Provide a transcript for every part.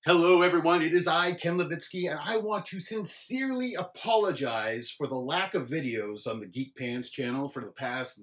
Hello everyone, it is I, Ken Levitsky, and I want to sincerely apologize for the lack of videos on the Geek Pants channel for the past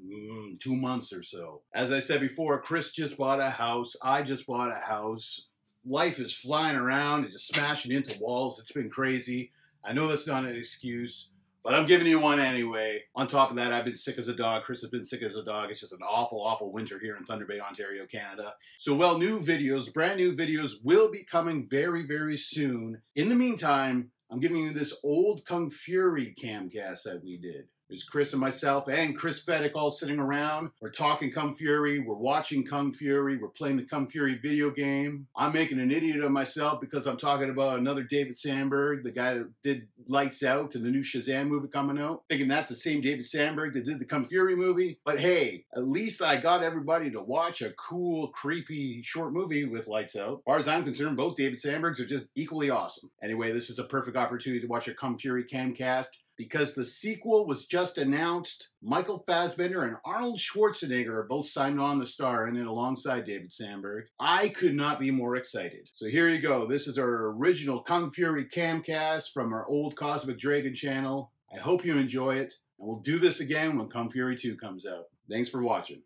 2 months or so. As I said before, Kris just bought a house, I just bought a house. Life is flying around and just smashing into walls. It's been crazy. I know that's not an excuse, but I'm giving you one anyway. On top of that, I've been sick as a dog. Kris has been sick as a dog. It's just an awful, awful winter here in Thunder Bay, Ontario, Canada. So, well, new videos, brand new videos will be coming very, very soon. In the meantime, I'm giving you this old Kung Fury camcast that we did. There's Kris and myself and Kris Fedick all sitting around. We're talking Kung Fury. We're watching Kung Fury. We're playing the Kung Fury video game. I'm making an idiot of myself because I'm talking about another David Sandbergs, the guy that did Lights Out and the new Shazam movie coming out. Thinking that's the same David Sandbergs that did the Kung Fury movie. But hey, at least I got everybody to watch a cool, creepy, short movie with Lights Out. As far as I'm concerned, both David Sandbergs are just equally awesome. Anyway, this is a perfect opportunity to watch a Kung Fury camcast, because the sequel was just announced. Michael Fassbender and Arnold Schwarzenegger are both signed on to star in it alongside David Sandberg. I could not be more excited. So here you go. This is our original Kung Fury camcast from our old Cosmic Dragon channel. I hope you enjoy it, and we'll do this again when Kung Fury 2 comes out. Thanks for watching.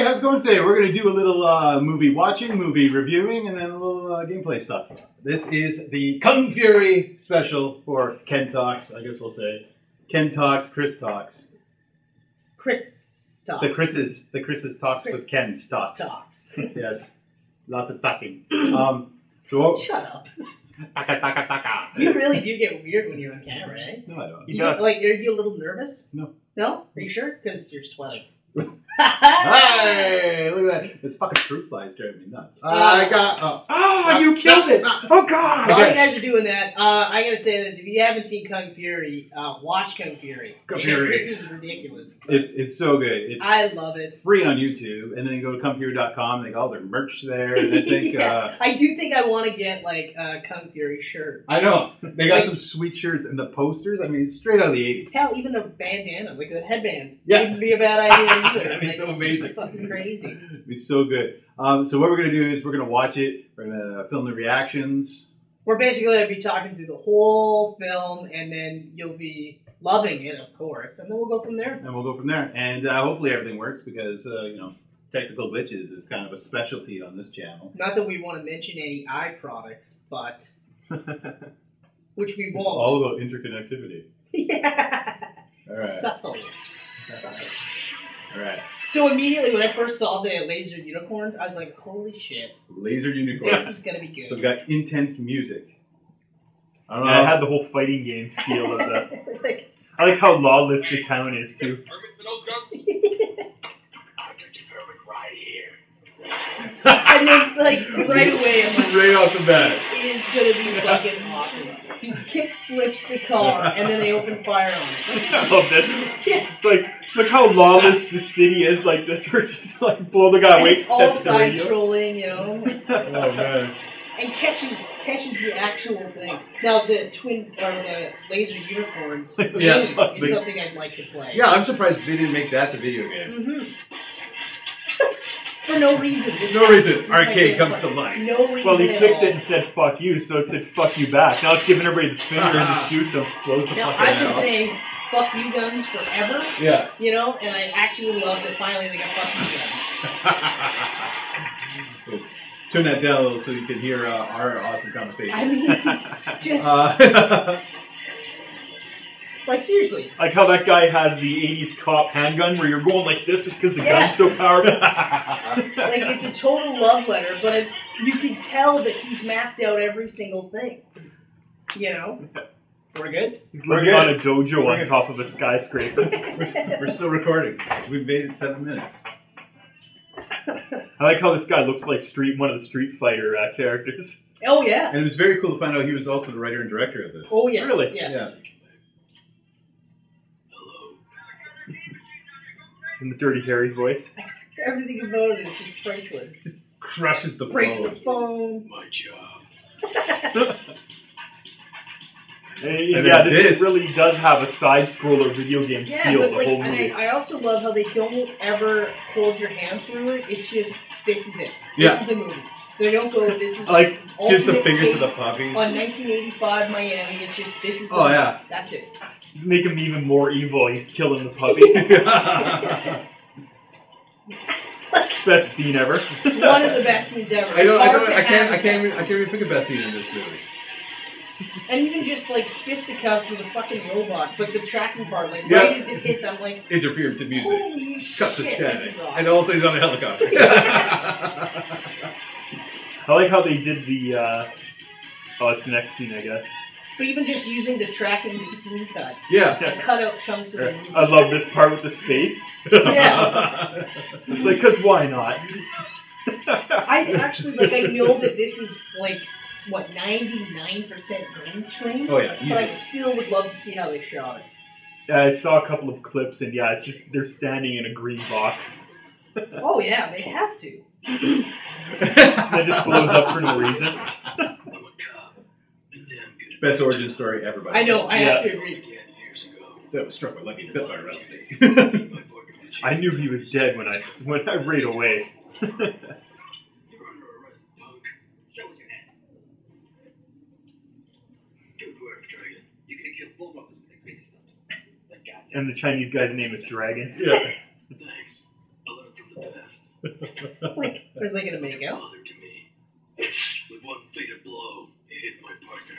How's it going today? We're going to do a little movie watching, movie reviewing, and then a little gameplay stuff. This is the Kung Fury special for Ken Talks, I guess we'll say. Ken Talks, Kris Talks. Kris Talks. The Chris's Talks with Ken's Talks. Yes. Lots of talking. Shut up. You really do get weird when you're on camera, eh? No, I don't. Are you a little nervous? No. No? Are you sure? Because you're sweating. Hey, look at that. This fucking fruit fly is driving me nuts. You killed it. Oh, God. While you guys are doing that, I gotta say this. If you haven't seen Kung Fury, watch Kung Fury. This is ridiculous. It's so good. I love it. Free on YouTube, and then you go to kungfury.com, and they got all their merch there, and I think... I do think I want to get, like, a Kung Fury shirt. I know. They got some sweet shirts, and the posters, I mean, straight out of the 80s. Hell, even the bandana, like the headband. Yeah. Wouldn't be a bad idea either. That'd be so amazing. It's fucking crazy. It'd be so good. So what we're going to do is we're going to watch it. We're going to film the reactions. We're basically going to be talking through the whole film, and then you'll be loving it, of course, and then we'll go from there. And hopefully everything works because, you know, technical glitches is kind of a specialty on this channel. Not that we want to mention any eye products, but... which we won't. All about interconnectivity. Yeah. All right. Subtle. All right. So immediately when I first saw the laser unicorns, I was like, holy shit. Laser unicorns. This is going to be good. So we got intense music. I don't know. I had the whole fighting game feel of that. I like how lawless the town is, too. And then, like, right away, I'm like, right off the bat. It is going to be fucking awesome. He kick flips the car, and then they open fire on it. I love this. Yeah. It's like, look how lawless the city is like this. We're just like, blow the guy away. It's all side-scrolling, you know. Oh, man. And catches the actual thing. Now, the laser unicorns is something I'd like to play. Yeah, I'm surprised they didn't make that the video game. Mm-hmm. For no reason. Arcade comes to life. No reason. Well, he clicked it and said "fuck you," so it said "fuck you" back. Now it's giving everybody the finger and shoots them. Blows the fuck I've been saying "fuck you" guns forever. Yeah. You know, and I actually love that finally they got "fuck you" guns. Turn that down a little so you can hear our awesome conversation. I mean, just. Like, seriously. Like how that guy has the 80s cop handgun where you're going like this because the gun's so powerful. Like, it's a total love letter, but you can tell that he's mapped out every single thing. You know, we're good. He's living on a dojo on top of a skyscraper. We're still recording. We've made it 7 minutes. I like how this guy looks like one of the Street Fighter characters. Oh yeah. And it was very cool to find out he was also the writer and director of this. Oh yeah. Really? Yeah. In the Dirty Harry voice. Everything about it is just priceless. Just crushes the Breaks phone. the phone. My job. Yeah, this really does have a side-scroller video game feel, but the whole movie. And I also love how they don't ever hold your hand through it. It's just, this is it. Yeah. This is the movie. They don't go, this is like, gives the finger take to the puppy. On 1985 Miami, it's just, this is the Oh, movie. yeah. That's it. Make him even more evil. He's killing the puppy. Best scene ever. One of the best scenes ever. I can't even pick a best scene in this movie. And even just like fisticuffs with a fucking robot, but the tracking part, like Yeah. right as it hits, I'm like, Interference in music. holy Cuts to shit, static. this is awesome. And all things on a helicopter. I like how they did the, oh, it's the next scene, I guess. But even just using the tracking to scene cut. Yeah. And cut out chunks of the movie. I love this part with the space. Yeah. It's like, because why not? I actually, like, I know that this is, like, what, 99% green screen? Oh, yeah. But I still would love to see how they shot it. Yeah, I saw a couple of clips, and yeah, it's just, they're standing in a green box. Oh, yeah, they have to. That just blows up for no reason. Best origin story ever. I know, I have to agree. That was struck by lightning, bit by a rattlesnake. I knew he was dead when I right away. And the Chinese guy's name is Dragon. Yeah. Thanks. I learned from the best. It's like, are they going to make out? With one fatal blow, it hit my partner.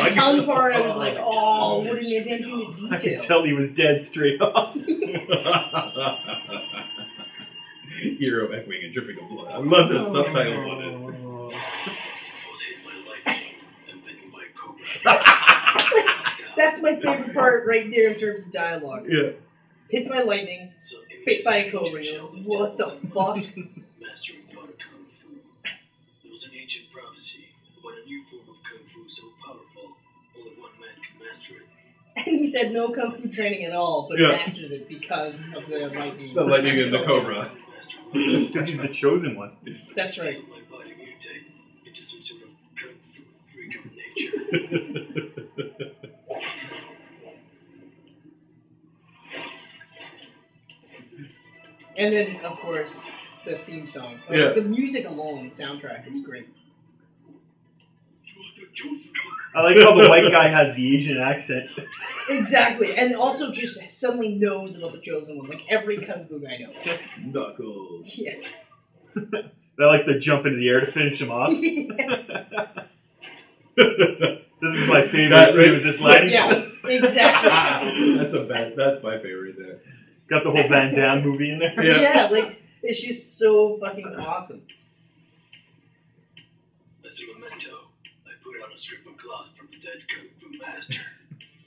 The tongue part, I was like, oh, what an attention to I detail. could tell he was dead straight off. Hero echoing and dripping of blood. I love the subtitles on it. I was hit by lightning and bitten by a cobra. That's my favorite part right there in terms of dialogue. Yeah. Hit by lightning, bit by a cobra. You know, what the fuck? Mastering the art of Kung Fu. There was an ancient prophecy about a new form of Kung Fu so powerful, only one man could master it. And he said no kung fu training at all, but mastered it because of the lightning. The lightning is the cobra. Because he's the chosen one. That's right. My body mutate into some sort of Kung Fu freak of nature. And then, of course, the theme song. Yeah. The music alone, the soundtrack, is great. I like how the white guy has the Asian accent. Exactly, and also just suddenly knows about the Chosen One, like every kung fu guy knows. Knuckles. Yeah. They like to jump into the air to finish him off. This is my favorite too, is this line. Yeah, exactly. That's my favorite there. Got the whole Van Damme movie in there. Yeah, like, it's just so fucking awesome. As a memento, I put on a strip of cloth from the dead Kung Fu master.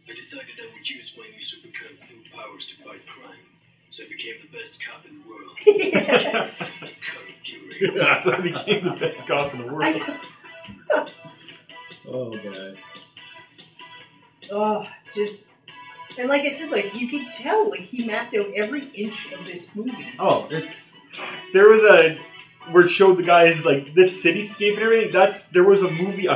I decided I would use my new super Kung Fu powers to fight crime, so I became the best cop in the world. Kung Fury. Yeah, so I became the best cop in the world. Oh, man. Oh, just... And like I said, like, you could tell, like, he mapped out every inch of this movie. Oh, it's... There was where it showed the guys, like, this cityscape and everything. There was a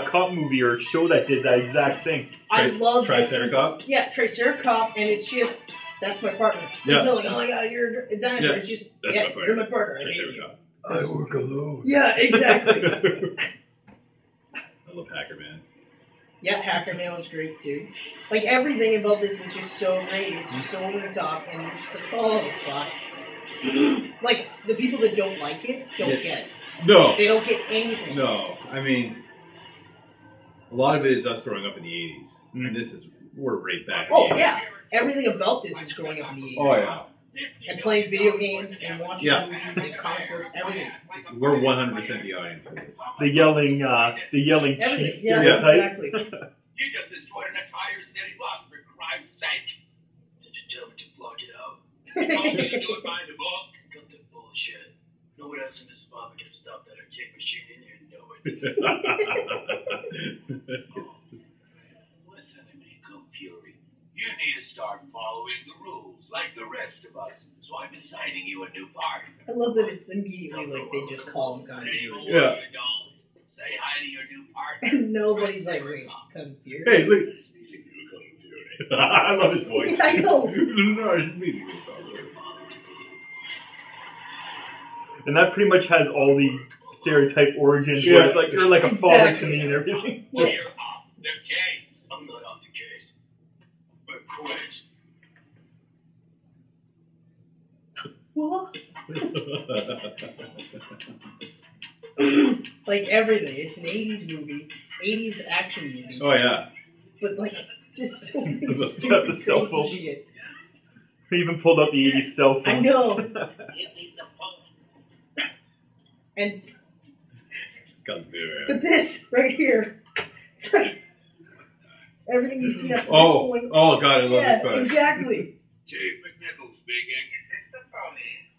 cop movie or a show that did that exact thing. I love Triceracop? Yeah, Triceracop, and it's just, that's my partner. Yeah. It's not like, oh my god, you're a dinosaur. Yeah. It's just, That's yeah, my partner. you're my partner. Triceracop. I work alone. Yeah, exactly. I love Hacker Man. Yeah, Hacker Man was great too. Like, everything about this is just so great. It's just so over the top, and you're just like, oh, fuck. Like, the people that don't like it don't get it. No. They don't get anything. No. I mean, a lot of it is us growing up in the 80s. And we're right back in the 80s. Yeah. Everything about this is growing up in the 80s. Oh, yeah. And playing video games and watching Yeah. movies and comic books, everything. We're 100% the audience for this. The yelling Everything, chief yeah, stereotype. exactly. You just destroyed an entire city block for Christ's sake. Did you tell me to block it out? You told me to do it by the book. Cut the bullshit. No one else in this bomb can stop that arcade machine, and you know it. Listen to me, Kung Fury. You need to start following the rules like the rest of us. So I'm assigning you a new part. I love that it's immediately like they just call him Kung Fury. Yeah. Say hi to your new partner. And nobody's like, wait, Kung Fury? Hey, look. I love his voice. I know. No, it's me. And that pretty much has all the stereotype origins where it's like you're like a father to me and everything. Yeah. You're off the case. I'm not off the case. But quit. What? Like everything. It's an 80s movie, 80s action movie. Oh, yeah. But like, just so many The stupid cell phone. crazy shit. He even pulled up the 80s cell phone. I know. And but this right here, it's like everything you've seen up to this point. Oh, God, I love Yeah, this part. exactly. Chief McNichols speaking. It's the police.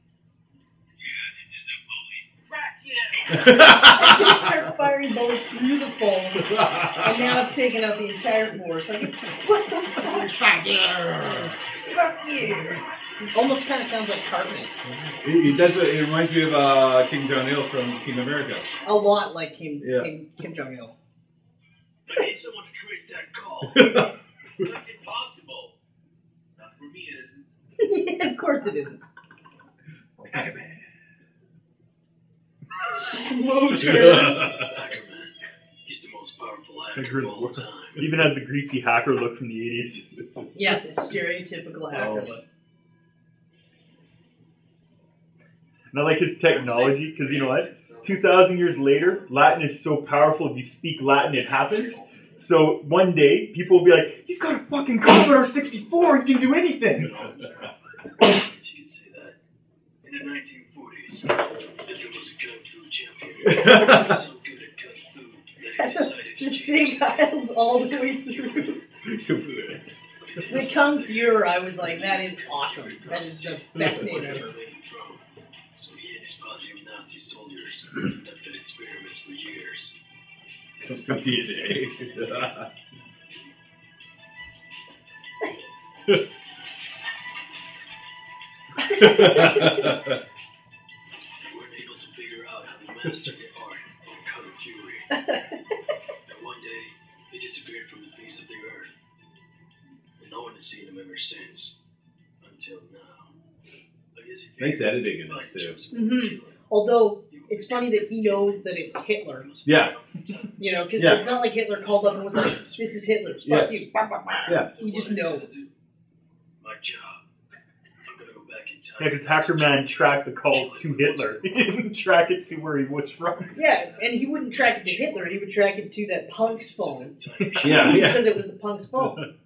Yeah, this is the police. Crack him. And they start firing bullets through the phone, and now it's taken out the entire force. Like, it's, what the fuck? Fuck you. Almost kind of sounds like Cartman. It reminds me of King Jong-il from King America. A lot like Kim Jong-il. I need someone to trace that call. That's impossible. Not for me, it isn't. Yeah, of course it isn't. Hackerman. He's the most powerful hacker of all time. Even has the greasy hacker look from the 80s. Yeah, the stereotypical hacker look. And I like his technology, because you know what? 2,000 years later, Latin is so powerful, if you speak Latin, it happens. So one day, people will be like, he's got a fucking Commodore 64, he can do anything! I guess you could say that. In the 1940s, Hitler was a kung fu champion. He was so good at kung fu that he decided to The change sig aisles all the way through. The Kung Fury, I was like, that is awesome. That is the best name ever. So he and his posse of Nazi soldiers conducted experiments for years. DNA. They weren't able to figure out how to master the art of Kung Fury. And one day, he disappeared from the face of the earth. And no one has seen him ever since. Until now. I guess he Nice editing in this, too. Mm-hmm. Although, it's funny that he knows that it's Hitler. Yeah. You know, because Yeah. it's not like Hitler called up and was like, this is Hitler. Fuck you. Bah, bah, bah. Yeah. You just know. My job. I'm gonna go back in time. Yeah, because Hacker Man tracked the call to Hitler. He didn't track it to where he was from. Yeah, and he wouldn't track it to Hitler. He would track it to that punk's phone. Yeah, yeah. Because it was the punk's phone.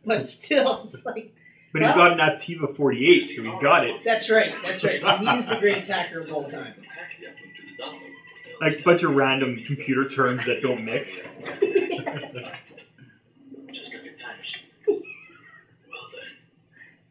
But still, it's like... But he's got an Activa 48, so he's got it. That's right, that's right. And he is the greatest hacker of all time. Like a bunch of random computer terms that don't mix. Just got the time machine. Well then,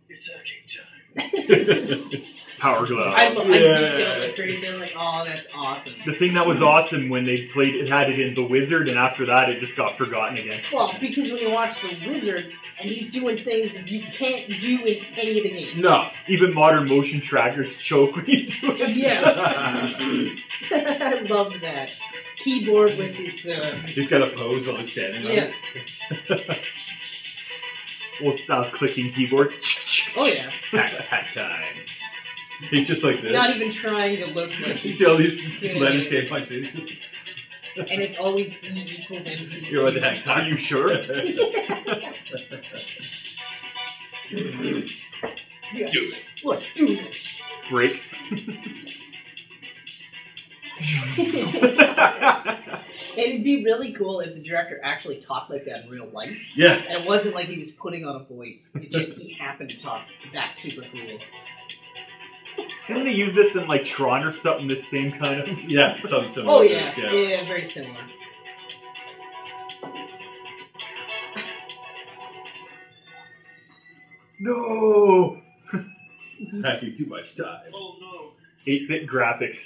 it's hacking time. Power glove. I geeked out like crazy. I was like, oh, that's awesome. The thing that was awesome when they played it, had it in The Wizard, and after that it just got forgotten again. Well, because when you watch The Wizard, and he's doing things that you can't do in any of the games. No, even modern motion trackers choke when you do it. Yeah. I love that. Keyboard with his... He's got a pose while he's standing on yeah. it. Old style clicking keyboards. Oh, yeah. Hat time. He's just like this. Not even trying to look like You he's see all these doing letters it. came punches. And it's always E equals MC. You're what the heck? Are you sure? Yes. Do it. Let's do this. Break. It'd be really cool if the director actually talked like that in real life. Yeah. And it wasn't like he was putting on a voice. It just he happened to talk. That's super cool. Didn't they use this in like Tron or something? This same kind of. Yeah, something similar. Oh yeah, yeah, very similar. No. Having too much time. Oh no. 8-bit graphics.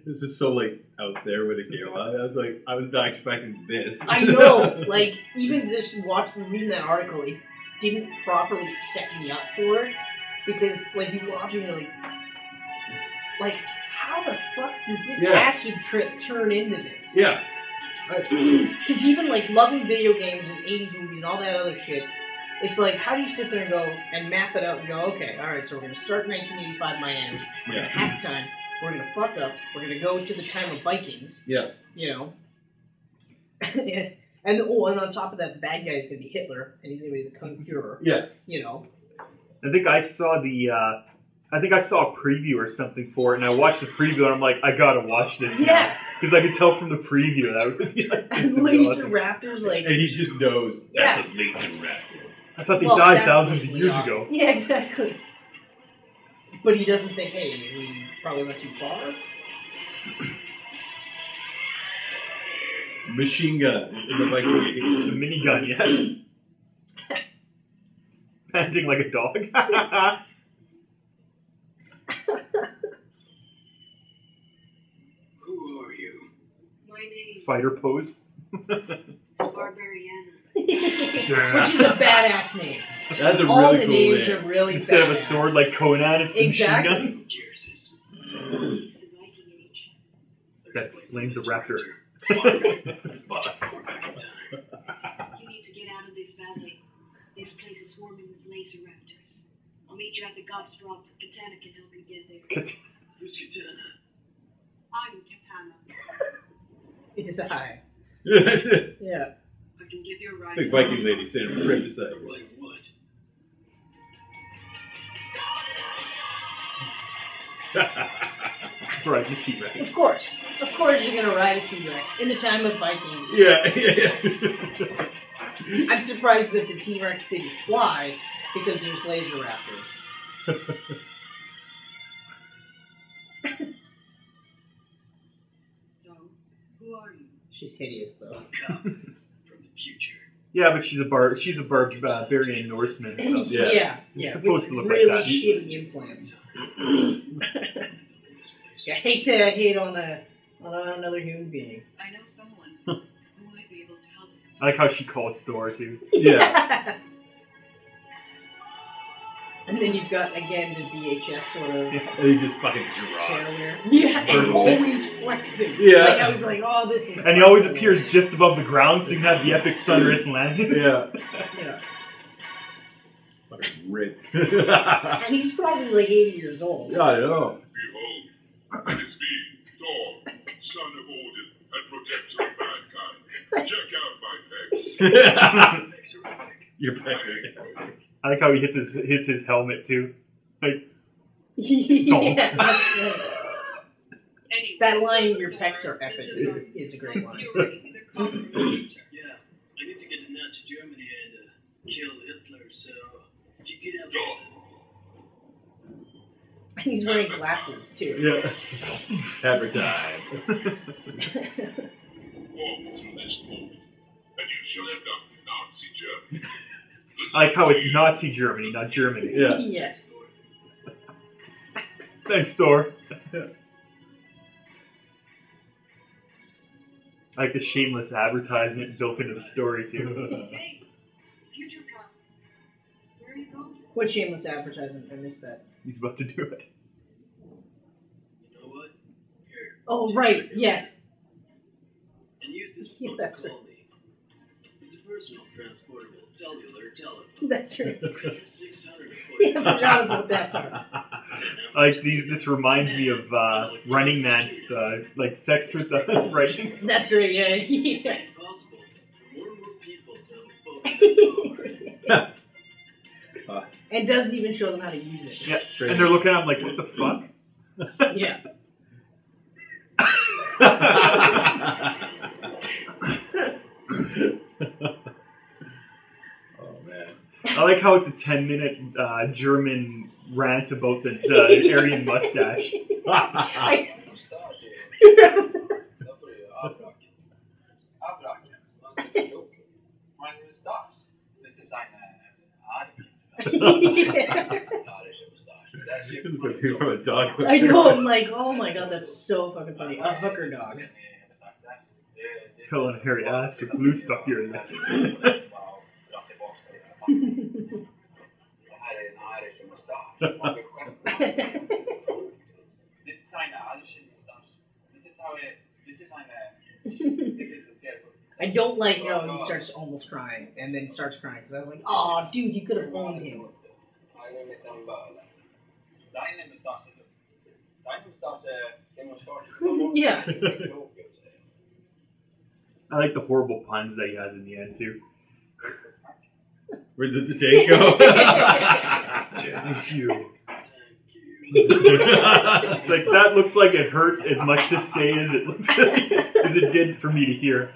This was so like out there with a camera. I was not expecting this. I know, like even just reading that article, it didn't properly set me up for it because like you watching it like how the fuck does this acid trip turn into this? Yeah. Because even like loving video games and 80s movies and all that other shit, it's like how do you sit there and go and map it out and go, okay, all right, so we're gonna start 1985 Miami. We're gonna have time. We're gonna fuck up. We're gonna go to the time of Vikings. Yeah. You know. and on top of that, the bad guy is gonna be Hitler, and he's gonna be the Kung Fuhrer. Yeah. You know. I think I saw a preview or something for it, and I watched the preview, and I'm like, I gotta watch this. Yeah. Because I could tell from the preview that would be like. And laser raptors, like. And he just knows Yeah. that's a laser raptor. I thought they died thousands of years are. ago. Yeah, exactly. But he doesn't think, hey, we probably went too far. Machine gun in the Viking. The minigun, yeah. Panting like a dog. Who are you? My name Fighter pose. is Barbariana. Which is a badass name. That's a All really the cool names name. are really Instead badass. of a sword like Conan, it's the machine gun. Jerseys. It's the Viking Age. That explains the raptor. But we're back in time. You need to get out of this valley. This place is swarming with laser raptors. I'll meet you at the God's Drop. Katana can help you get there. Who's Katana? I'm Katana. It is a high. Yeah. I can give you a ride. Big Viking lady standing right beside you. Right, what? Right, the T-Rex. Of course you're gonna ride a T-Rex in the time of Vikings. Yeah. I'm surprised that the T-Rex didn't fly because there's laser raptors. So, who are you? She's hideous though. Cop from the future. Yeah, but she's a barbarian Norseman. So. Yeah. It's supposed to look really like that. shitty implants. I hate to hate on another human being. I know someone who might be able to help. I like how she calls Thor too. Yeah. And then you've got again the VHS sort of And he just fucking drops. failure. Yeah, and always flexing. Yeah. Like I was like, oh, this is. And he always appears just above the ground, so you can have the epic thunderous landing. Yeah. Yeah. Fucking rip. And he's probably like 80 years old. Yeah, I know. Behold, it is me, Thor, son of Odin and protector of mankind. Check out my pecs. Pecs are epic. You're back. I like how he hits his helmet too. Like, Yeah, that's right. Anyway, That line, your pecs are epic, is a great line. You're right. These are called from the future. Yeah, I need to get to Nazi Germany and kill Hitler, so if you get out And he's wearing glasses too. Yeah. Hammer time. Walk through this portal, and you shall end up in Nazi Germany. I like how it's Nazi Germany, not Germany. Yeah. Yes. Thanks, Thor. I like the shameless advertisement built into the story too. Hey, future cop. Where are you going? What shameless advertisement? I missed that. He's about to do it. You know what? Here. Oh, right. Yes. And use this Yeah, book to that's call me. It's a personal transportable cellular telephone. That's right. 600 Yeah, I forgot about that part. Like this reminds me of Running Man, like text with the writing. That's right. Yeah. Yeah. Call And doesn't even show them how to use it. Yeah, and they're looking at him like, what the fuck? Yeah. Oh man. I like how it's a 10-minute German rant about the Aryan mustache. I know, I'm like, oh my god, that's so fucking funny. A hooker dog. Pulling a hairy ass with glue stuck here and there. I don't like how he starts almost crying and then starts crying because I was like, oh, dude, you could have owned him. Yeah. I like the horrible puns that he has in the end too. Where did the day go? Thank you. It's like that looks like it hurt as much to say as it looks as it did for me to hear.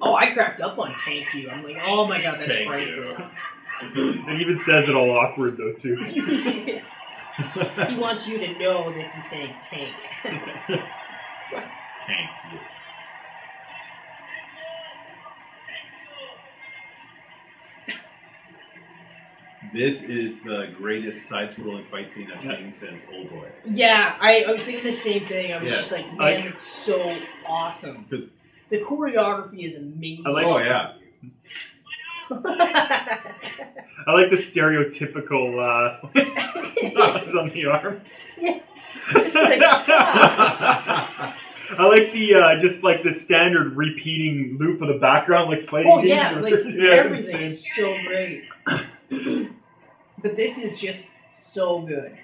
Oh, I cracked up on "thank you." I'm like, oh my god, that's Thank priceless. And even says it all awkward though too. He wants you to know that he's saying "tank." Thank you. This is the greatest side-scrolling fight scene I've seen since Old Boy. Yeah, I was thinking the same thing. I was Yeah. just like, man, it's so awesome. The choreography is amazing. Oh yeah. I like the stereotypical thumbs on the arm. Yeah. Just like, I like the just like the standard repeating loop of the background, like fighting oh games. yeah, like Yeah, everything is so great. But this is just so good.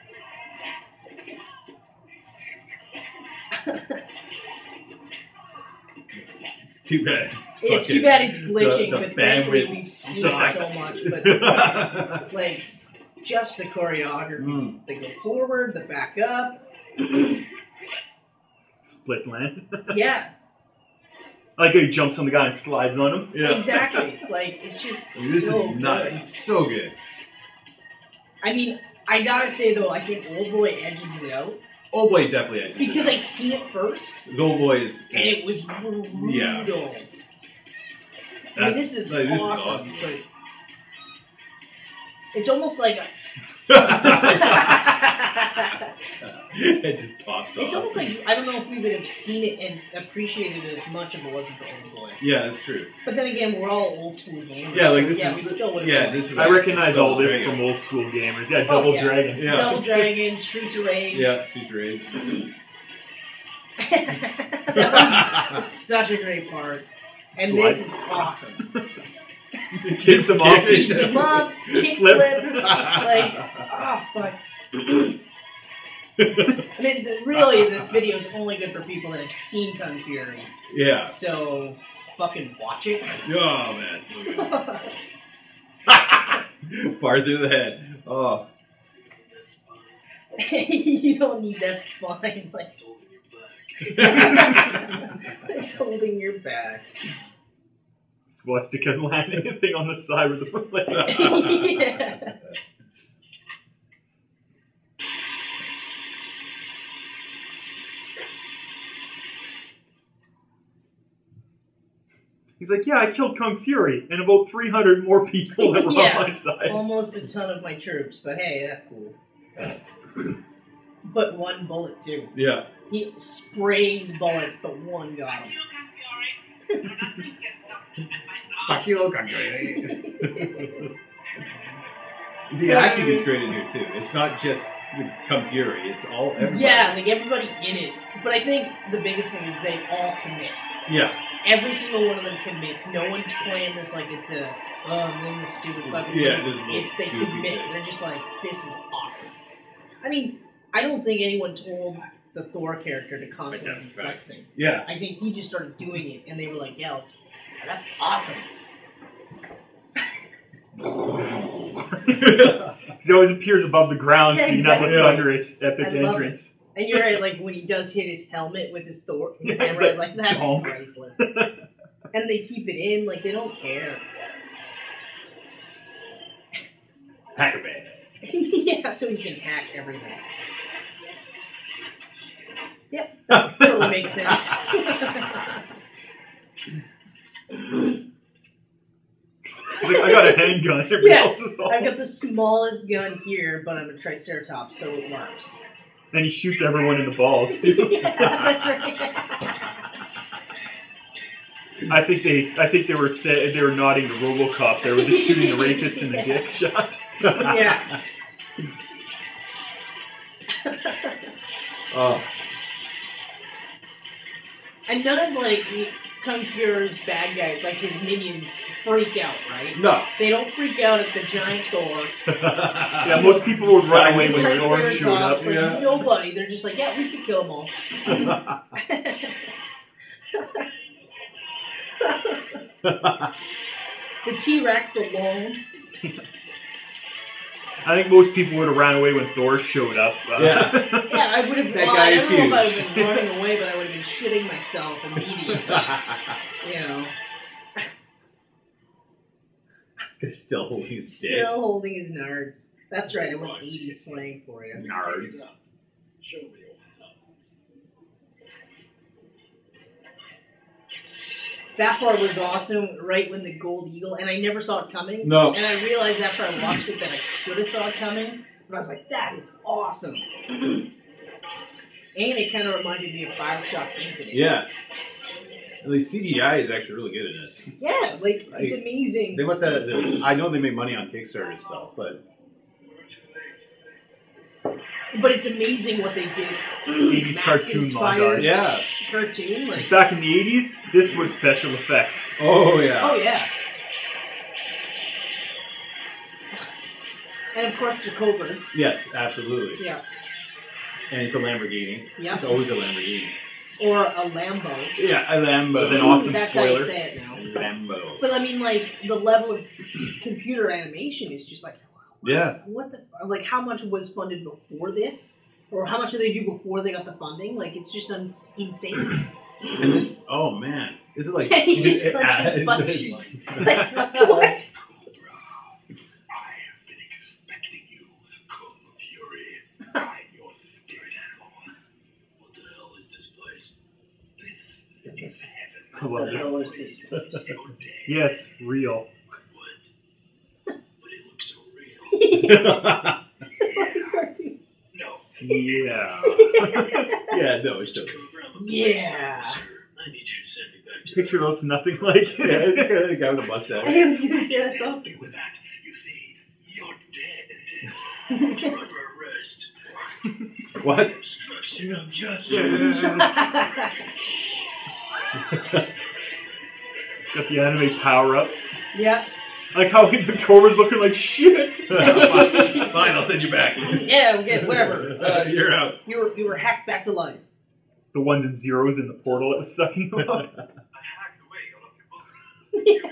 Too bad. It's too bad it's glitching, the but thankfully bandwidth we've seen sucks. it so much. But like, just the choreography. They go forward, the back up. Split land. Yeah, I like how he jumps on the guy and slides on him. Yeah. exactly. Like, it's just This so is nuts. good. It's so good. I mean, I gotta say though, I think Old Boy edges it out Old Boy definitely edges because it I seen it first out. Old Boy is. and it was brutal. Yeah. I mean, this is This is awesome, but it's almost like it just pops off. it's almost like I don't know if we would have seen it and appreciated it as much if it wasn't for Old Boy. Yeah, that's true. But then again, we're all old school gamers. Yeah, like so this yeah, is. we still would have. Yeah, this is. I recognize all this Dragon. from old school gamers. Yeah, Double yeah. Dragon. Yeah. Double Dragon, Streets of Rage. Yeah, Streets of Rage. That was such a great part. And Slide. this is awesome. Kicks him off. Beats him up, kick Flip. flip, like, oh fuck. I mean, really, this video is only good for people that have seen Kung Fury. Yeah. So, fucking watch it. Oh man, so good. Far through the head. Oh. You don't need that spine, like, it's holding your back. Swastika landing a thing on the side with the blade. Yeah. He's like, yeah, I killed Kung Fury and about 300 more people that were Yeah. on my side. Almost a ton of my troops, but hey, that's cool. But one bullet, too. Yeah. He sprays bullets, but one got him. Fuck you, The acting is great in here too. It's not just the Kung Fury. It's all everybody. Yeah, like everybody in it. But I think the biggest thing is they all commit. Yeah. Every single one of them commits. No one's playing this like it's a, I'm in this stupid fucking Yeah, thing. this is It's they goofy commit. thing. They're just like, this is awesome. I mean, I don't think anyone told the Thor character to constantly be flexing. Yeah. I think he just started doing it, and they were like, yeah, that's awesome. He always appears above the ground, so you have Exactly. a thunderous epic I love entrance. And you're right, like when he does hit his helmet with his Thor Yeah, hammer, like that's donk. priceless. And they keep it in, like they don't care. Hacker bag. Yeah, so he can hack everything. Yep, that totally makes sense. He's like, I got a handgun. Everybody Yeah, else is all. I've got the smallest gun here, but I'm a Triceratops, so it works. And he shoots everyone in the balls too. Yeah, that's right. I think they were nodding to RoboCop. They were just shooting the rapist in the dick shot. Yeah. Oh. And none of like Kung Fury's bad guys, like his minions, freak out, right? No. They don't freak out at the giant Thor. Yeah, most people would run away when Thor showed up. Like, Yeah. nobody. They're just like, yeah, we could kill them all. The T-Rex alone. I think most people would have ran away when Thor showed up. Yeah. Yeah, I would have. That Well, guy I is don't know if I huge. would have been running away, but I would have been shitting myself immediately. You know, He's still holding his stick. still holding his nards. That's right. I went 80s slang for you. Nard. Show me your That part was awesome, right when the gold eagle, and I never saw it coming. No. And I realized after I watched it that I should have saw it coming, but I was like, that is awesome. And it kind of reminded me of Bioshock Infinite. Yeah. At least CGI is actually really good in this. Yeah, like, it's amazing. They must have. I know they made money on Kickstarter and stuff, but But it's amazing what they did. 80s cartoon Mask-inspired montage. yeah. Cartoon, like, Back in the 80s, this was special effects. Oh yeah. oh yeah. And of course the Cobras. Yes, absolutely. Yeah. And it's a Lamborghini. Yeah. It's always a Lamborghini. Or a Lambo. Yeah, a Lambo. With an awesome That's spoiler. how you say it now. Lambo. But I mean, like, the level of computer animation is just like, Yeah. what the, like, how much was funded before this? Or how much did they do before they got the funding? Like, it's just insane. And this. Oh man. Is it like? He just crushed his butt cheeks. Like, what? I have been expecting you, Kung Fury. I'm your spirit animal. What the hell is this place? This is heaven. I love What the hell this. is this? You're dead. Yes, real. What? But it looks so real. No. Yeah. Yeah. No, it's still. Cobra, I'm a Yeah. police officer. I need you to send me back to Picture looks nothing like Yeah, it's it. the guy with a mustache. I was gonna say that stuff. With that, you see, you're dead. You're under arrest. What? Obstruction of justice. Got the anime power up. Yeah. Like how the Cobra's looking like shit. Fine, I'll send you back. Yeah, okay, whatever. You're out. You were hacked back to life. The ones and zeros in the portal that was sucking them up. I hacked away all of your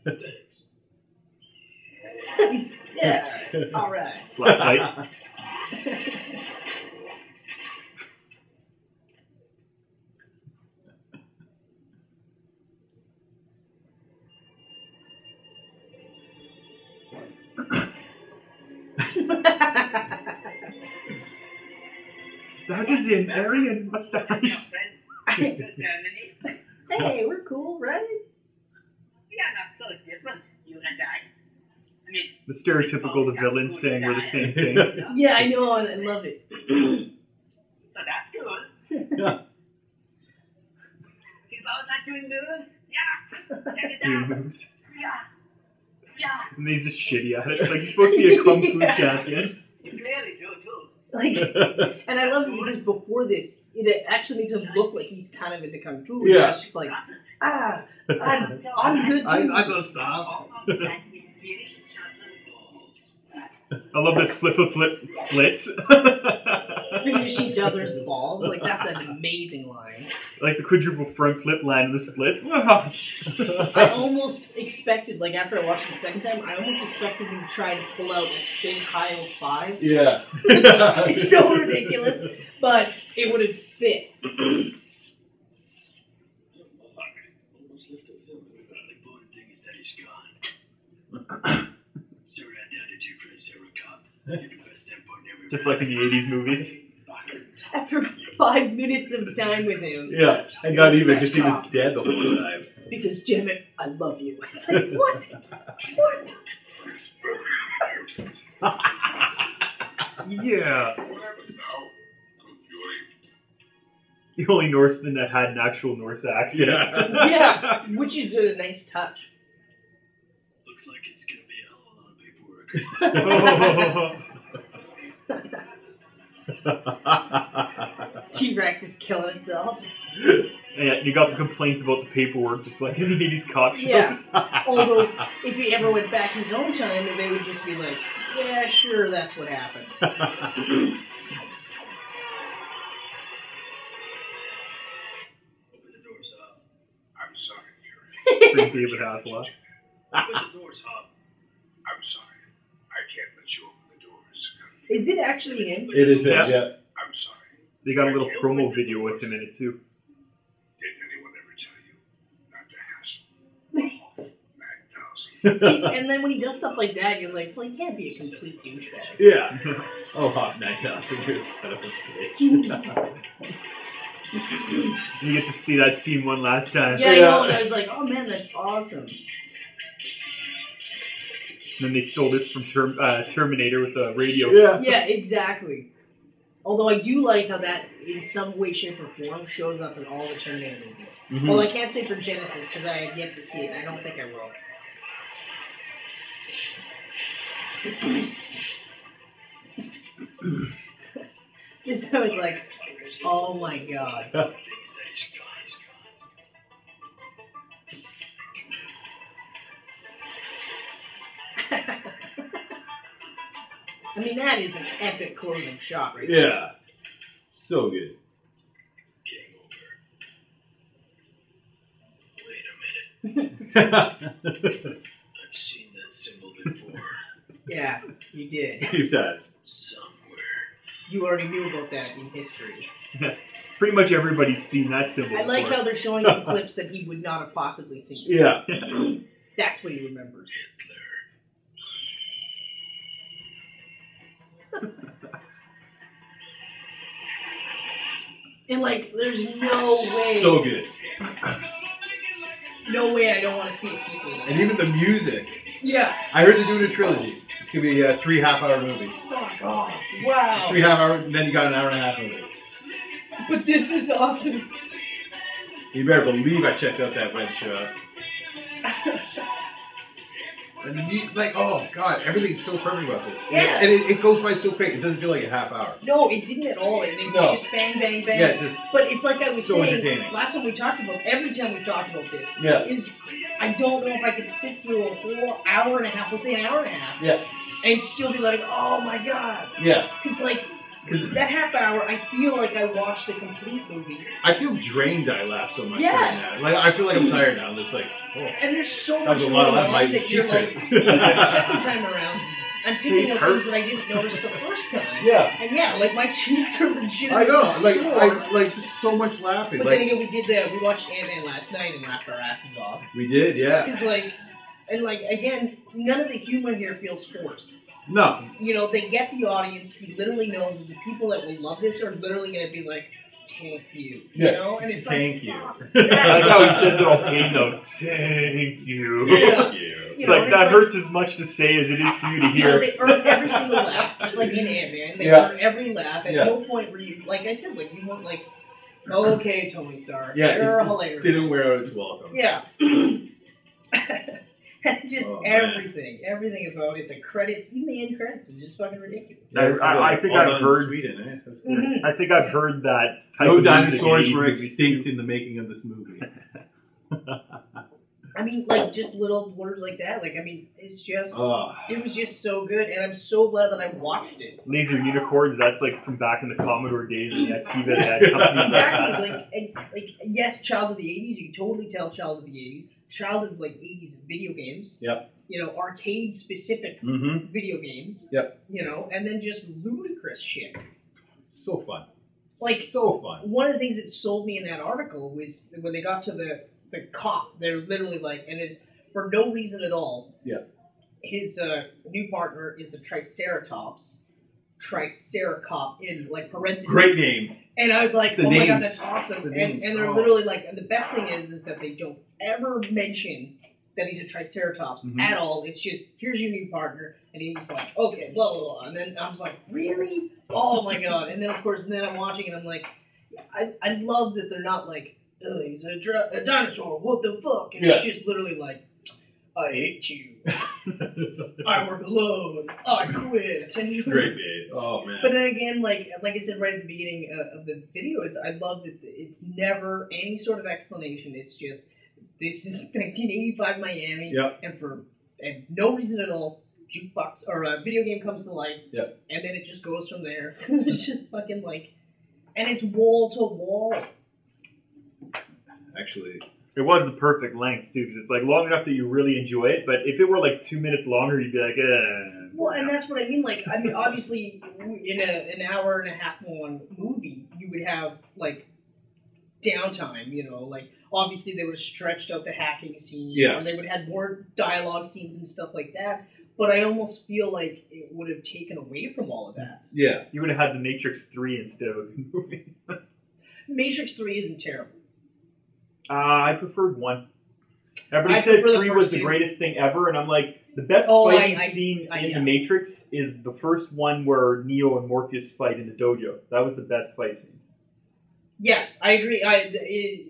books. Thanks. Yeah. All right. Slap light. That is an Aryan mustache. Hey, we're cool, right? We are not so different, you and I. I mean, The stereotypical the villains saying we're the same thing. Yeah, I know, and I love it. so that's good. Yeah. People not doing moves? Yeah. Check it Doing out. moves. Yeah. Yeah. And he's just shitty at it. It's like he's supposed to be a kung fu champion. You really do, too. Like, and I love it because before this, it actually makes him look like he's kind of into kung fu. Yeah. It's just like, I'm good too. I don't stop. Almost like we finished just balls. I love this flip splits. Finish each other's balls. Like, that's an amazing line. Like the quadruple front flip line and the splits. I almost expected, like, after I watched it the second time, I almost expected him to try to pull out a Sig Heil 5. Yeah. It's so ridiculous, but it would have fit. Just like in the 80s movies. After 5 minutes of time with him. Yeah, and not even, because he was dead the whole time. Because, damn it, I love you. It's like, what? What? Yeah. What happens now? Good Fury. The only Norseman that had an actual Norse accent. Yeah. Yeah, which is a nice touch. Looks like it's gonna be a hell of a lot of paperwork. T-Rex is killing itself. Yeah, you got the complaints about the paperwork, just like in the 80s cop shows. Yeah. Although, if he ever went back to his own time, then they would just be like, yeah, sure, that's what happened. Open the doors up. I'm sorry, Fury. From David Hasselhoff. Open the doors up. I'm sorry. I can't let you open the doors. Is it actually him? It is, Yeah. yeah. I'm sorry. They got a little promo video with him in it too. Did anyone ever tell you not to hassle? See, and then when he does stuff like that, you're like, well, he can't be a complete douchebag. Yeah. Oh, Hot 9,000, you're a son of a bitch. You get to see that scene one last time. Yeah, I know, and I was like, oh man, that's awesome. And then they stole this from Terminator with the radio. Yeah. Yeah, exactly. Although I do like how that, in some way, shape, or form, shows up in all the Terminator movies. Mm-hmm. Well, I can't say for Genesis, because I have yet to see it, and I don't think I will. This I was like, oh my god. I mean, that is an epic closing shot right there. Yeah. So good. Game over. Wait a minute. I've seen that symbol before. Yeah, you did. You've done. Somewhere. You already knew about that in history. Pretty much everybody's seen that symbol. I like before. how they're showing him clips that he would not have possibly seen. Yeah. That's what he remembers. And like, there's no way. So good. No way I don't want to see a sequel. And even the music. Yeah. I heard they're doing a trilogy. It's going to be 3 half-hour movies. Fuck off. Wow. 3 half-hour, and then you got an hour and a half movie. But this is awesome. You better believe I checked out that web shop. And like, oh god, everything's so perfect about this. Yeah. And it goes by so quick. It doesn't feel like a half hour. No, it didn't at all. It No. just bang, bang, bang. Yeah, just but it's like I was so saying entertaining. last time we talked about. Every time we talked about this, Yeah. is I don't know if I could sit through a whole hour and a half. We'll say an hour and a half. Yeah. And still be like, oh my god. Yeah. Because like that half hour, I feel like I watched the complete movie. I feel drained. I laugh so much Yeah. during that. Like I feel like I'm tired now. I'm just like, oh. And there's so That much was a going lot of my on that you're cheeks like, hurt. the second time around, I'm picking Face up hurts. things that I didn't notice the first time. Yeah. And yeah, like my cheeks are legitimately I know. Like sore. I like just so much laughing. But Like then again, we watched Ant-Man last night and laughed our asses off. we did. Yeah. Because like, and like again, none of the humor here feels forced. No. You know, they get the audience. He literally knows the people that will love this are literally going to be like, "Thank you," you Yeah. know, and it's Thank like, you. fuck. That's how he says it all pain though. Thank you. Yeah. Thank you. You It's know, like and that it's hurts as much to say as it is for you to You know, hear. they earn every single laugh, just like in Ant-Man. They Yeah. earn every laugh. At Yeah. no point were you, like I said, like you weren't like, okay, Tony Stark, Yeah. you're it hilarious. Didn't wear out its welcome. Yeah. And just Oh, man. everything about it. The credits, even the end credits, are just fucking ridiculous. I think All I've done in heard- Sweden, eh? That's good. Mhm. I think I've heard that. Type No of music in dinosaurs 80s were movies, extinct too. in the making of this movie. I mean, mean, like, just little blurs like that. Like, I mean, it's just, Oh. it was just so good, and I'm so glad that I watched it. Laser unicorns, that's like from back in the Commodore days and that TV that had companies like that. Exactly. Like, yes, child of the 80s. You can totally tell child of the 80s. Child of, like, 80s video games. Yep. You know, arcade-specific Mm-hmm. video games. Yep. You know, and then just ludicrous shit. So fun. Like, So fun. one of the things that sold me in that article was when they got to the cop, they're literally like, and it's for no reason at all. Yeah. His new partner is a Triceratops in like parentheses. Great name. And I was like, The oh my god, names. that's awesome. The And names. they're Oh. literally like, and the best thing is that they don't ever mention that he's a Triceratops Mhm. at all. It's just, here's your new partner, and he's like, okay, blah, blah, blah. And then I was like, really? Oh my god. And then, of course, I'm watching, and I'm like, I love that they're not like, oh, he's a dinosaur, what the fuck? And it's just literally like, I hate you. I work alone. I quit. And you're Great name. Oh man. But then again, like I said right at the beginning of the video, is I love that it's never any sort of explanation. It's just, this is 1985 Miami, Yep. and no reason at all, jukebox or a video game comes to life, Yep. and then it just goes from there. It's just fucking like, and it's wall to wall. Actually, It was the perfect length, too, because it's like long enough that you really enjoy it, but if it were like 2 minutes longer, you'd be like, eh. Well, and that's what I mean. Like, I mean, obviously, in an hour and a half long movie, you would have like downtime. You know, like obviously they would have stretched out the hacking scene, Yeah. or they would have had more dialogue scenes and stuff like that. But I almost feel like it would have taken away from all of that. yeah. You would have had The Matrix 3 instead of a movie. Matrix 3 isn't terrible. I preferred 1. Everybody I says prefer the 3 was first the two. greatest thing ever, and I'm like, the best Oh, fighting I- scene in yeah. The Matrix is the first one where Neo and Morpheus fight in the dojo. That was the best fight scene. Yes, I agree.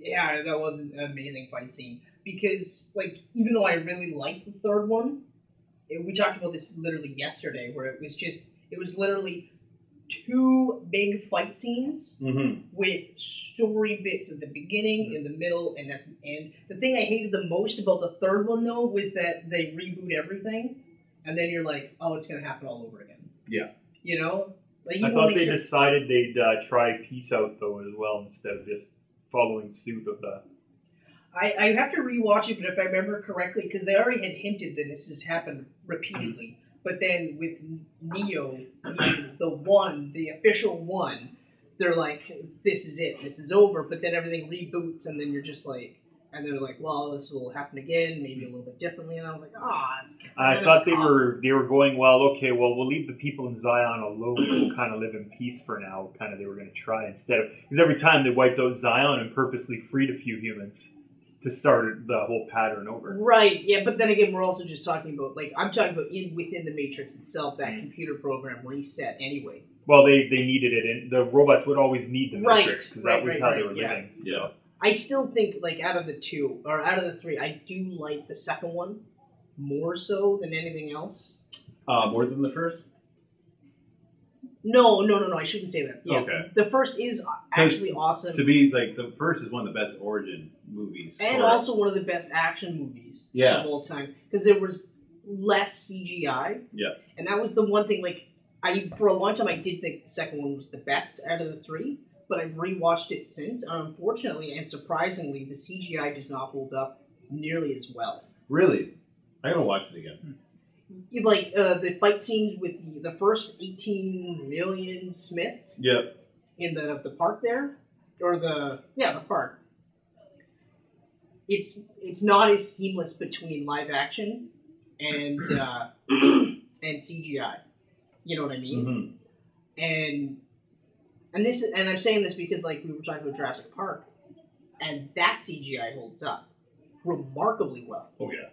Yeah, that was an amazing fight scene. Because, like, even though I really liked the third one, we talked about this literally yesterday, where it was literally 2 big fight scenes Mm-hmm. with story bits at the beginning, in the middle, and at the end. The thing I hated the most about the third one, though, was that they reboot everything, and then you're like, oh, it's going to happen all over again. Yeah. You know? Like, I even thought when they start- decided they'd try Peace Out, though, as well, instead of just following suit of the... I have to rewatch it, but if I remember correctly, because they already had hinted that this has happened repeatedly, but then with Neo, the official one, they're like, this is it, this is over, but then everything reboots, and then you're just like, and they're like, well, this will happen again, maybe a little bit differently, and I was like, I thought they were going, well, okay, well, we'll leave the people in Zion alone, we'll kind of live in peace for now, kind of they were going to try instead of, because every time they wiped out Zion and purposely freed a few humans to start the whole pattern over. Right, yeah, but then again, we're also just talking about, like, I'm talking about within the Matrix itself, that computer program reset anyway. Well, they needed it, and the robots would always need the Matrix, because that was how they were yeah. living. Yeah. I still think, like, out of the 3, I do like the second one more so than anything else. More than the first? No, I shouldn't say that. Yeah, Okay. the first is actually awesome. To be, like, the first is one of the best origin movies. And for- also one of the best action movies Yeah. of all time. Because there was less CGI. Yeah. And that was the one thing, like, for a long time I did think the second one was the best out of the 3. But I've rewatched it since, and unfortunately and surprisingly, the CGI does not hold up nearly as well. Really? I gotta watch it again. Like, the fight scenes with the first 18 million Smiths Yep. in the park there, or the park. It's not as seamless between live action and and CGI. You know what I mean? Mm-hmm. And I'm saying this because, like, we were talking about Jurassic Park, and that CGI holds up remarkably well. Oh yeah.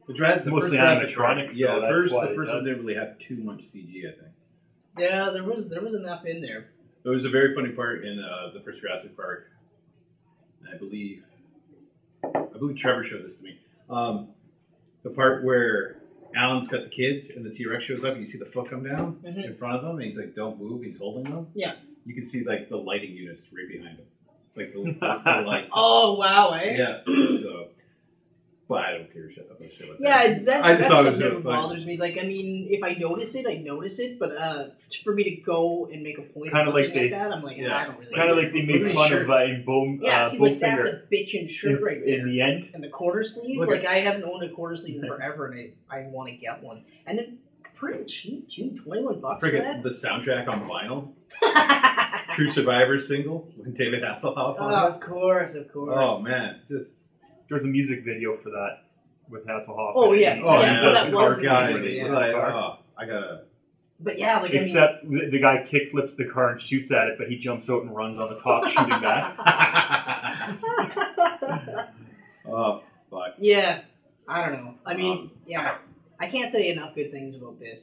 The Mostly first Jurassic animatronics, Park- Yeah, so the that's first why it one does. didn't really have too much CG, I think. Yeah, there was enough in there. There was a very funny part in the first Jurassic Park. I believe Trevor showed this to me. The part where Alan's got the kids and the T-Rex shows up and you see the foot come down in front of them and he's like, don't move, he's holding them. Yeah. You can see like the lighting units right behind him. Like the lights. Oh, wow, eh? Yeah. So But I don't care shit about shit like Yeah, that. that just thought stuff it was never really funny. bothers me. Like, I mean, if I notice it, I notice it. But for me to go and make a point Kinda of like looking they- at that, I'm like, yeah. I don't really. Kind of like they made fun of in Yeah, see, like that's Bowfinger a bitchin' shirt right there. in the end. And the quarter sleeve, Look like I haven't owned a quarter sleeve in forever, and I want to get one. And then pretty cheap too, $21 for Friggin' that. the soundtrack on vinyl. True Survivor single with David Hasselhoff on Oh, it. of course. Oh man, just There's a music video for that with Hasselhoff. Oh, yeah. oh Yeah, yeah, that the was car the guy. video, yeah. Like, oh, I gotta. But yeah, like Except the guy kick flips the car and shoots at it, but he jumps out and runs on the top shooting back. Oh fuck. Yeah, I don't know. I mean, yeah, I can't say enough good things about this.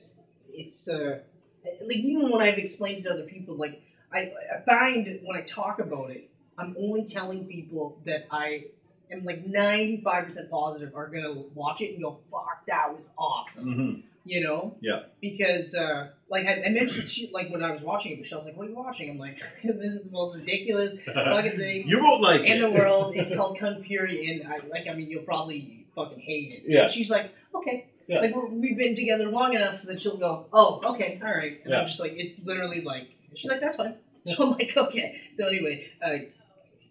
It's like even when I've explained it to other people, like I find when I talk about it, I'm only telling people that I am like 95% positive are gonna watch it and go, "Fuck, that was awesome." Mm-hmm. You know? Yeah. Because, like, I mentioned, like, when I was watching it, Michelle's like, what are you watching? I'm like, this is the most ridiculous fucking thing You won't like in it. the world. It's called Kung Fury, and, I mean, you'll probably fucking hate it. Yeah. And she's like, okay. Yeah. Like, we've been together long enough that she'll go, oh, okay, all right. And Yeah. I'm just like, it's literally like, she's like, that's fine. So I'm like, okay. So anyway,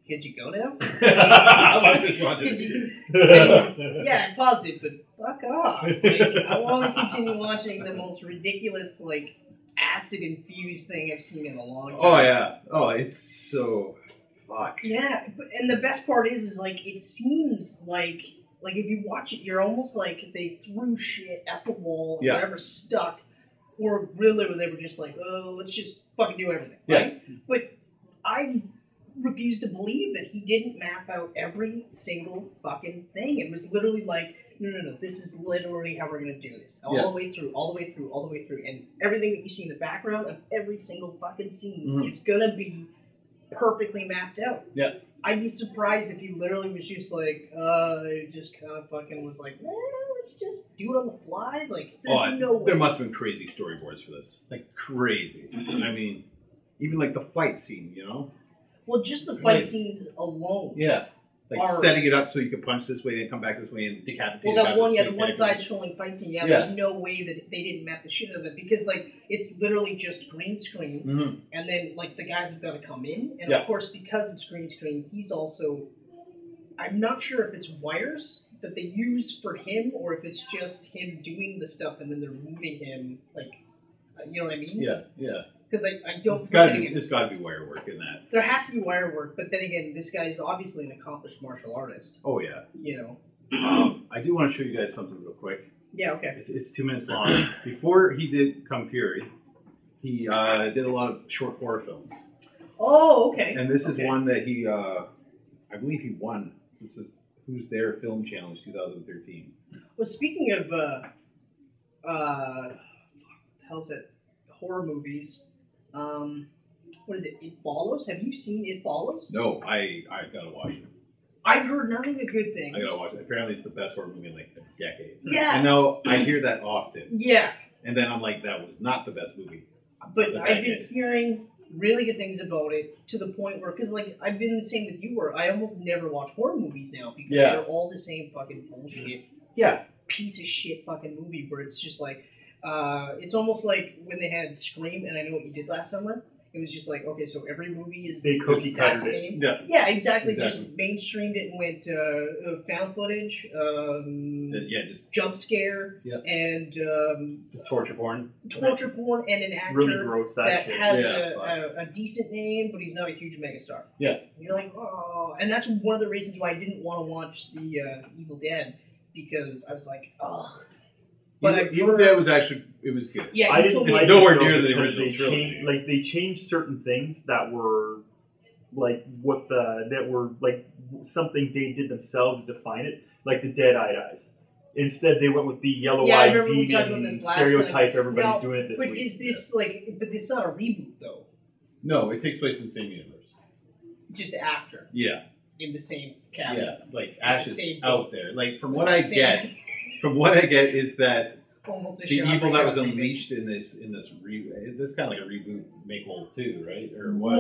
could you go now? I'm just watching it. Yeah, pause it, but fuck off. Like, I want to continue watching the most ridiculous, like, acid-infused thing I've seen in a long time. Oh yeah. Oh, it's so fuck. Yeah, and the best part is like, it seems like if you watch it, you're almost like they threw shit at the wall, Yeah. whatever stuck, or really they were just like, oh, let's just fucking do everything, Yeah. right? But I refuse to believe that he didn't map out every single fucking thing. It was literally like, no, this is literally how we're gonna do this. All Yeah. the way through, all the way through, all the way through. And everything that you see in the background of every single fucking scene Mhm. is gonna be perfectly mapped out. Yeah. I'd be surprised if he literally was just like, just kind of fucking was like, let's just do it on the fly. Like, there's no way. There must have been crazy storyboards for this. Like crazy. I mean, even like the fight scene, you know? Well, just the fight Like- scenes alone. Yeah. Like Are- setting it up so you can punch this way, then come back this way and decapitate. Well, that one, the one side-scrolling fight scene, Yeah. there's no way that they didn't map the shit out of it because, like, it's literally just green screen, Mm-hmm. and then, like, the guys have got to come in, and Yeah. of course, because it's green screen, he's also, I'm not sure if it's wires that they use for him or if it's just him doing the stuff and then they're moving him, like, you know what I mean? Yeah, yeah. Because I don't. There's got to be wire work in that. There has to be wire work, but then again, this guy is obviously an accomplished martial artist. Oh yeah. You know. I do want to show you guys something real quick. Yeah. Okay. It's 2 minutes long. Before he did Kung Fury, he did a lot of short horror films. Oh, okay. And this is Okay. one that he, I believe he won. This is Who's There Film Challenge 2013. Well, speaking of, how's it? Horror movies. What is it? It Follows? Have you seen It Follows? No, I gotta watch it. I've heard nothing but good things. I gotta watch it. Apparently, it's the best horror movie in like a decade. Yeah. I know. I hear that often, Yeah, and then I'm like, that was not the best movie. but of the I've been decade. hearing really good things about it to the point where, because like I've been the same with you, where I almost never watch horror movies now because Yeah. they're all the same fucking bullshit. Yeah. Piece of shit fucking movie where it's just like, it's almost like when they had Scream and I Know What You Did Last Summer. It was just like, okay, so every movie is They the cookie exact cuttered it. same. Yeah. Yeah, exactly. Exactly. Just mainstreamed it and went found footage, Yeah, just jump scare, Yeah. and torture porn. torture porn, and an actor Really gross that that shit. has Yeah, a decent name, but he's not a huge megastar. Yeah. And you're like, oh, and that's one of the reasons why I didn't want to watch the Evil Dead, because I was like, oh. But I've Evil heard- Dead was actually, it was good. Yeah, I you didn't told me like It's nowhere it, though, near the because original they trilogy. changed, like they changed certain things that were like something they did themselves to define it, like the dead-eyed eyes. Instead, they went with the Yeah, I yellow-eyed remember we talked about demon this last stereotype. time. Everybody's Now, doing it this but week. is this like? But it's not a reboot though. No, it takes place in the same universe. Just after Yeah. in the same cabin. Yeah. Like Ash is Same out there. Like from what I Same- get, is that Almost a the shot evil for that was everything. unleashed in this this is kind of like a reboot make whole too, right? Or what?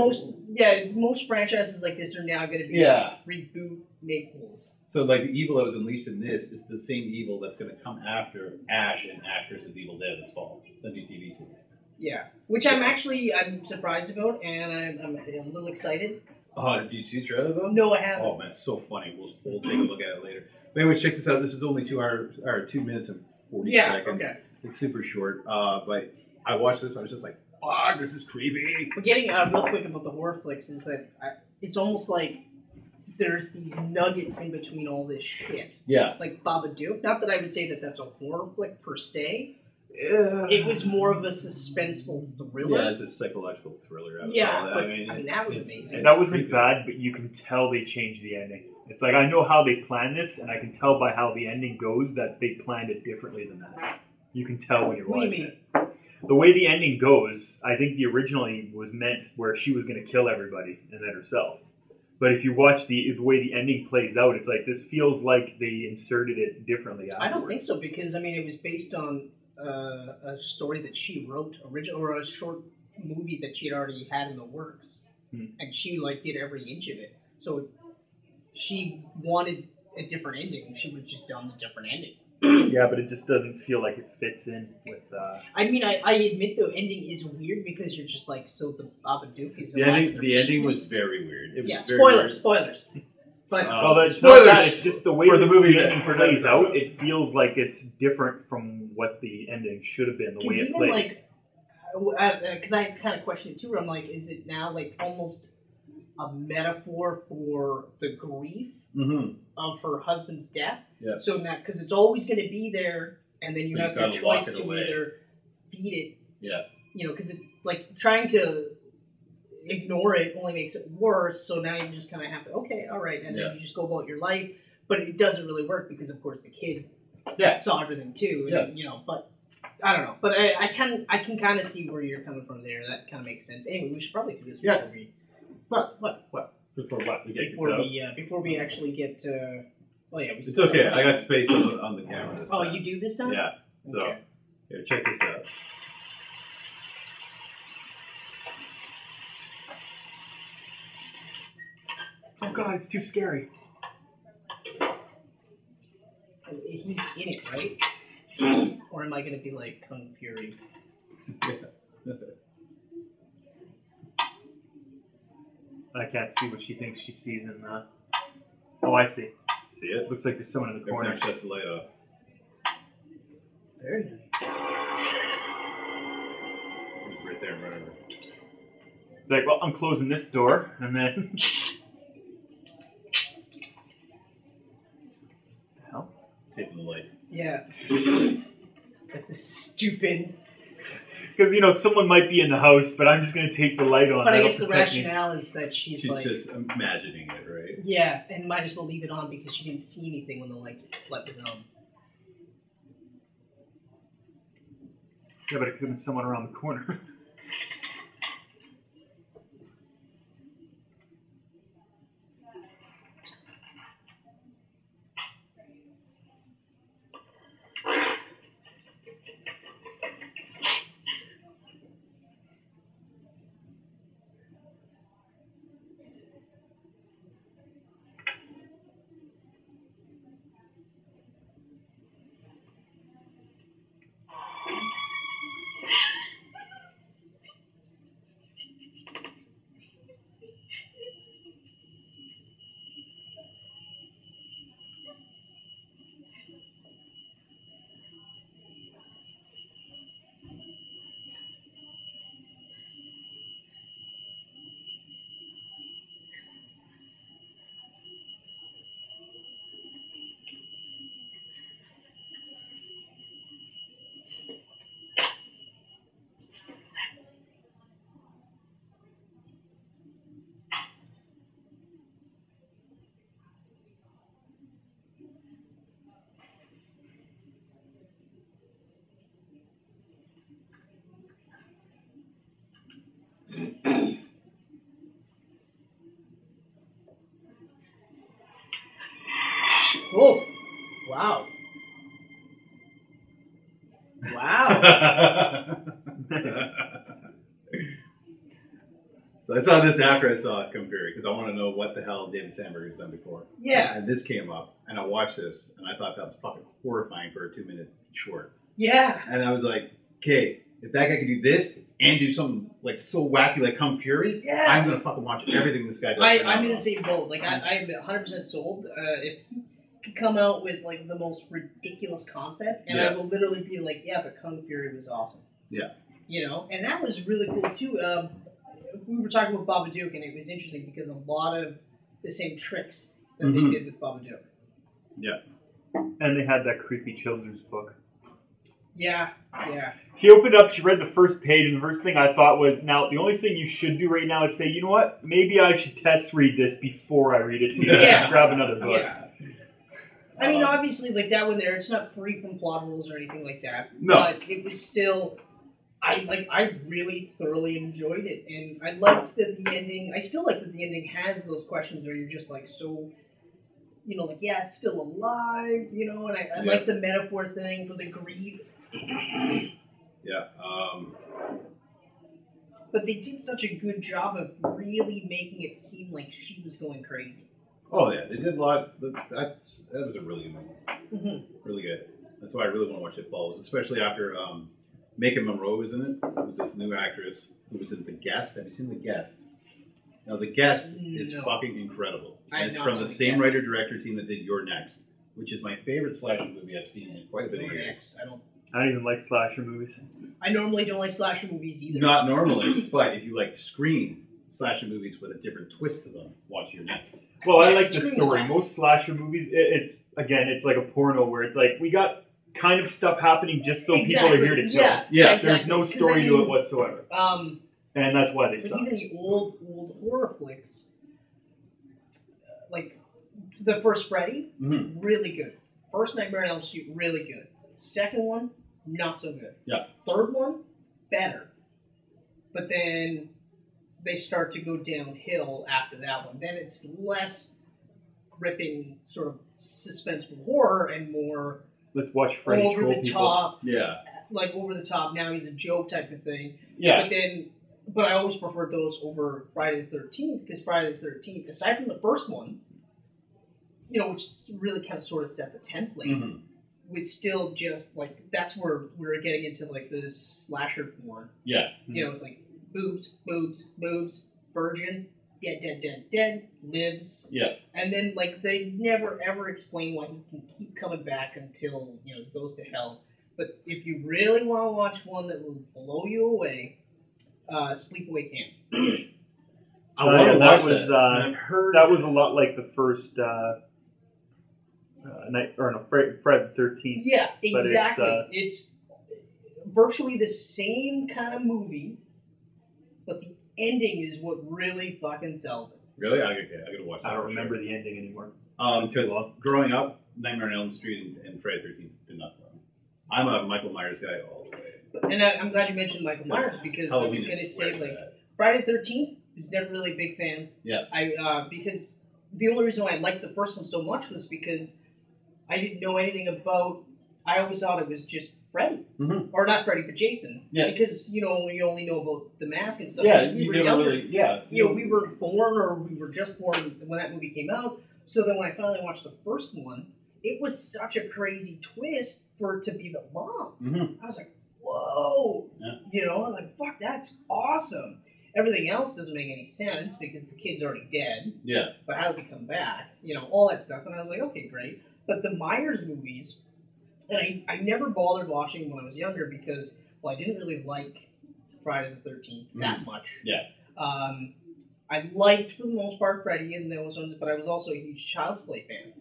Most franchises like this are now going to be Yeah. reboot make-holes. So like the evil that was unleashed in this is the same evil that's going to come after Ash and Ash vs. Evil Dead this fall, the new TV series. Yeah, which I'm surprised about, and I'm a little excited. Did you see the trailer though? No, I haven't. Oh man, it's so funny. We'll take a look at it later. But anyways, check this out. This is only 2 hours or 2 minutes and 40 seconds. Okay. It's super short. But I watched this. I was just like, "Fuck, this is creepy." But getting real quick about the horror flicks is that it's almost like there's these nuggets in between all this shit. Yeah. Like Babadook. Not that I would say that that's a horror flick per se. It was more of a suspenseful thriller. Yeah, it's a psychological thriller. Yeah, but, I mean that was amazing. That wasn't bad, but you can tell they changed the ending. It's like I know how they planned this, and I can tell by how the ending goes that they planned it differently than that. You can tell when you're What do you watching mean? it. The way the ending goes, I think the originally was meant where she was going to kill everybody and then herself. But if you watch the way the ending plays out, it's like this feels like they inserted it differently afterwards. I don't think so because I mean it was based on a story that she wrote or a short movie that she had already had in the works, and she like did every inch of it. So she wanted a different ending. She would have just done the different ending. Yeah, but it just doesn't feel like it fits in with. I mean, I admit the ending is weird because you're just like, so the Babadook is. The ending was very weird. It was very spoilers. weird. But well, it's not that. It's just the way for the movie the ending plays out. It feels like it's different from what the ending should have been. The way it plays. Like, because I kind of questioned it too. Where I'm like, is it now like almost a metaphor for the grief of her husband's death? Yeah. So now, because it's always going to be there, and then you have your choice to either feed it. Yeah. You know, because it's like trying to ignore it only makes it worse. So now you just kind of have to, okay, all right, and then you just go about your life. But it doesn't really work because, of course, the kid saw everything too. And, you know, but I don't know. But I can kind of see where you're coming from there. That kind of makes sense. Anyway, we should probably do this before we. What? Before what? Before we actually get. Well, yeah. It's okay. I got space on the camera this time. You do this time? Yeah. So okay. Here, check this out. Oh God, it's too scary. He's in it, right? Or am I gonna be like Kung Fury? I can't see what she thinks she sees in the. Oh, I see. See it? Looks like there's someone in the corner. Everything shuts the light off. Very nice. It's right there in front of her. Like, well, I'm closing this door, and then. The hell? Taking the light. Yeah. That's a stupid. Because, you know, someone might be in the house, but I'm just going to take the light on. But I guess the rationale is that she's like... just imagining it, right? Yeah, and might as well leave it on because she didn't see anything when the light was on. Yeah, but it could have been someone around the corner. Oh, wow. Wow. So I saw this after I saw it come through because I want to know what the hell David Sandbergs has done before. Yeah. And this came up, and I watched this, and I thought that was fucking horrifying for a 2-minute short. Yeah. And I was like, okay, if that guy can do this and do something like so wacky like Kung Fury, Yeah. I'm gonna fucking watch everything this guy does. I'm in the same boat. Like I'm 100% sold. If he could come out with like the most ridiculous concept, and I will literally be like, yeah, but Kung Fury was awesome. Yeah. You know, and that was really cool too. We were talking about Babadook, and it was interesting because a lot of the same tricks that they did with Babadook. Yeah. And they had that creepy children's book. Yeah, yeah. She opened up, she read the first page, and the first thing I thought was, now, the only thing you should do right now is say, you know what, maybe I should test read this before I read it. So you Yeah. grab another book. Yeah. I mean, obviously, like that one there, it's not free from plot holes or anything like that. No. But it was still, I really thoroughly enjoyed it, and I liked that the ending. I still like that the ending has those questions where you're just like so, you know, like yeah, it's still alive, you know, and I like the metaphor thing for the grief. Yeah. But they did such a good job of really making it seem like she was going crazy. Oh yeah, they did a lot. That was a really good movie. Mm-hmm. Really good. That's why I really want to watch It Follows, especially after Macon Monroe was in it. It was this new actress who was in The Guest. Have you seen The Guest? Now, The Guest is fucking incredible. And it's from the same writer-director team that did You're Next, which is my favorite slasher movie I've seen in quite a bit of years. I don't even like slasher movies. I normally don't like slasher movies either. Not normally, but if you like Scream slasher movies with a different twist to them, watch You're Next. Well, I like the story. Most slasher movies, it's like a porno where it's like, we got kind of stuff happening just so people are here to kill. Yeah, exactly. There's no story to it whatsoever. And that's why they but suck. even the old horror flicks, like the first Freddy, really good. First Nightmare on Elm Street, really good. Second one, not so good. Yeah. Third one, better. But then they start to go downhill after that one. Then it's less gripping sort of suspenseful horror and more let's watch Freddy over troll the people. top. Yeah. Like over the top, now he's a joke type of thing. Yeah. But I always preferred those over Friday the 13th, because Friday the 13th, aside from the first one, you know, which really kind of sort of set the template, was still just like, that's where we were getting into like the slasher porn. Yeah. You know, it's like boobs, boobs, boobs, virgin, dead, dead, dead, dead, lives. Yeah. And then like they never ever explain why he can keep coming back until, you know, goes to hell. But if you really want to watch one that will blow you away, Sleepaway Camp. That was a lot like the first Fred the 13th. Yeah, exactly. But it's virtually the same kind of movie, but the ending is what really fucking sells it. Really? I gotta watch that. I don't remember the ending anymore. Because growing up, Nightmare on Elm Street and Friday the 13th did not for me. I'm a Michael Myers guy all the way. And I'm glad you mentioned Michael Myers, because Halloween I was going to say, like, bad. Friday the 13th was never really a big fan. Yeah. Because the only reason why I liked the first one so much was because I didn't know anything about, I always thought it was just Freddy. Or not Freddy, but Jason. Yeah. Because, you know, you only know about the mask and stuff. Yeah, we you were never younger. really, yeah. You know, we were born, or we were just born when that movie came out. So then when I finally watched the first one, it was such a crazy twist for it to be the mom. I was like, whoa. Yeah. You know, I was like, fuck, that's awesome. Everything else doesn't make any sense because the kid's already dead. Yeah. But how does he come back? You know, all that stuff. And I was like, okay, great. But the Myers movies, and I never bothered watching when I was younger because, well, I didn't really like Friday the 13th that much. Yeah. I liked, for the most part, Freddy and those ones, but I was also a huge Child's Play fan.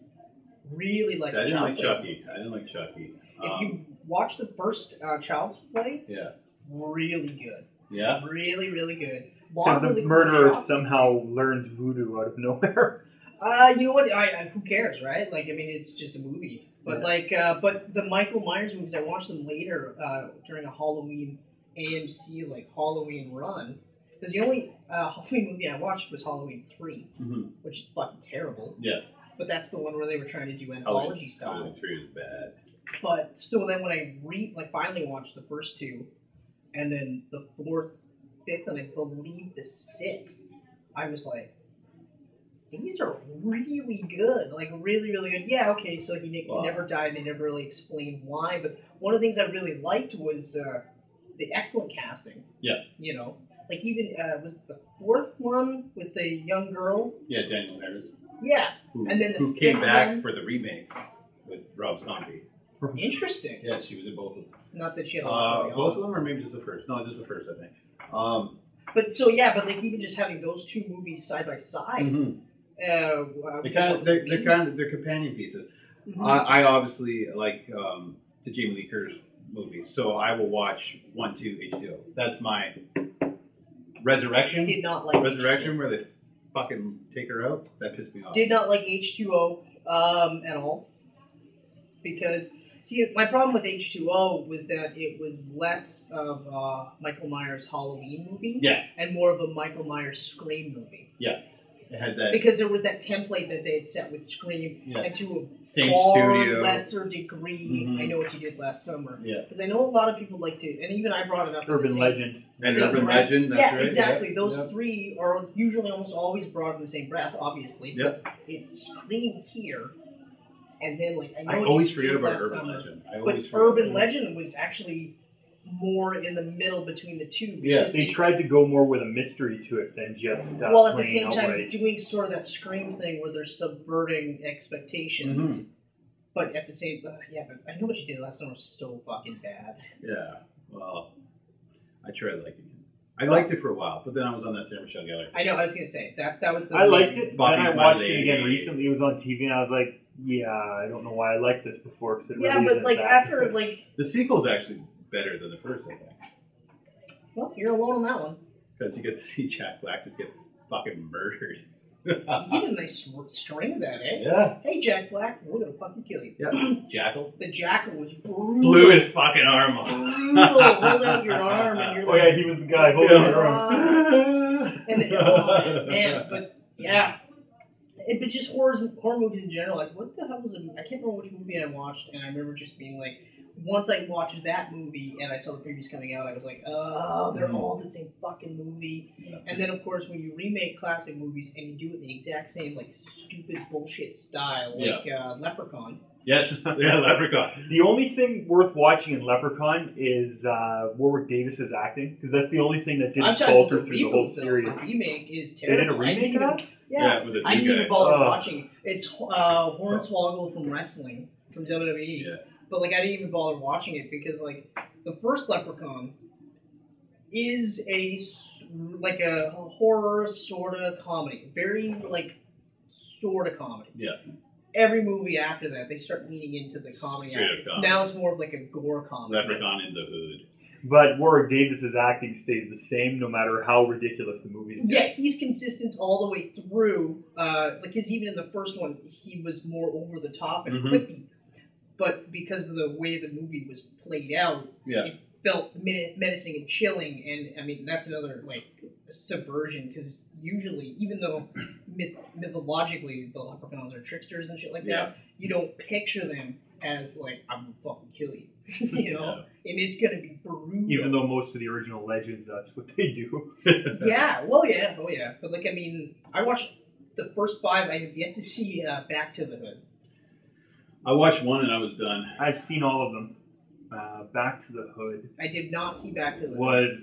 Really liked I didn't Child's like Play. Chucky. I didn't like Chucky. If you watch the first Child's Play, Yeah. really good. Yeah. Really, really good. Because the murderer somehow learns voodoo out of nowhere. You know what? Who cares, right? Like, I mean, it's just a movie. But but the Michael Myers movies, I watched them later during a Halloween AMC Halloween run. Because the only Halloween movie I watched was Halloween 3, which is fucking terrible. Yeah. But that's the one where they were trying to do anthology style. Halloween 3 is bad. But still, then when I finally watched the first two, and then the fourth, fifth, and I believe the sixth, I was like, these are really good. Like, really, really good. Yeah, okay, so he Wow. never died. They never really explained why. But one of the things I really liked was the excellent casting. Yeah. You know? Like, even, was the fourth one with the young girl? Yeah, Daniel Harris. Yeah. Who, And then the who came fifth back one- for the remakes with Rob Zombie. Interesting. Yeah, she was in both of them. Not that she had a lot going Both on. of them, or maybe just the first? No, just the first, I think. But, so, yeah, but, like, even just having those two movies side by side. Mhm. They're companion pieces. Mhm. I obviously like the Jamie Lee Curtis movies, so I will watch 1, 2, H2O. That's my Resurrection. Did not like Resurrection, where they fucking take her out. That pissed me off. Did not like H2O at all. Because, see, my problem with H2O was that it was less of Michael Myers' Halloween movie Yeah, and more of a Michael Myers Scream movie. yeah. It had that Because there was that template that they had set with Scream, Yeah. and to a same far studio. lesser degree, Mhm. I Know What You Did Last Summer. Yeah. Because I know a lot of people like to, and even I brought it up. in the Urban same- Legend. And same Urban breath. Legend, that's yeah, right. exactly. Yep, Those yep. three are usually almost always brought in the same breath, obviously. Yep. But it's Scream here, and then like I know I What always You forget Did about Last Urban Summer. Legend. I But always forget Urban about it. Legend was actually more in the middle between the two. Yeah, because They tried to go more with a mystery to it than just well, at the playing same time, outright. doing sort of that Scream thing where they're subverting expectations. Mhm. But at the same, yeah. But I Know What You Did Last Summer was so fucking bad. Yeah. Well, I tried liking it. I liked it for a while, but then I was on that Sarah Michelle Gellar. I know. I was gonna say that was the. I liked it, but then I Buffy's My watched it Lady. again recently. It was on TV, and I was like, yeah, I don't know why I liked this before, because it Yeah, really but isn't like that after good. like, The sequel's actually better than the first, I think. well, you're alone on that one. Because you get to see Jack Black just get fucking murdered. You did a nice string of that, eh? Yeah. Hey, Jack Black, we're gonna fucking kill you. Yeah. Jackal. The jackal was brutal. Blew his fucking arm off. Brutal. Hold out your arm and you're Oh yeah, like, he was the guy holding Yeah. it around. and oh, man, but yeah. But just horror movies in general, like what the hell was it? I can't remember which movie I watched, and I remember just being like, once I watched that movie and I saw the previews coming out, I was like, oh, they're all the same fucking movie. And then of course when you remake classic movies and you do it in the exact same like stupid bullshit style, like Leprechaun. Yes. Yeah, Leprechaun. The only thing worth watching in Leprechaun is Warwick Davis's acting, because that's the only thing that I'm didn't talking falter about through the whole series. The remake is They did a terrible. remake of that? Yeah, with a I new didn't even guy. bother Oh. watching it. It's Hornswoggle from wrestling, from WWE. Yeah. But like I didn't even bother watching it because like the first Leprechaun is like a horror sort of comedy, very like sort of comedy. Yeah. Every movie after that, they start leaning into the comedy. Straight up aspect. comedy. Now it's more of like a gore comedy. Leprechaun in the Hood. But Warwick Davis's acting stays the same no matter how ridiculous the movies get. Yeah, he's consistent all the way through. Because even in the first one, he was more over the top and Mhm. quippy. But because of the way the movie was played out, Yeah. it felt menacing and chilling. And I mean, that's another like subversion. Because usually, even though mythologically the leprechauns are tricksters and shit like that, you don't picture them as like I'm gonna fucking kill you. You know, and it's gonna be brutal. Even though most of the original legends, that's what they do. Yeah, well, yeah, oh yeah. But like, I mean, I watched the first 5. I have yet to see Back to the Hood. I watched one and I was done. I've seen all of them. Back to the Hood I did not see Back to the Hood. was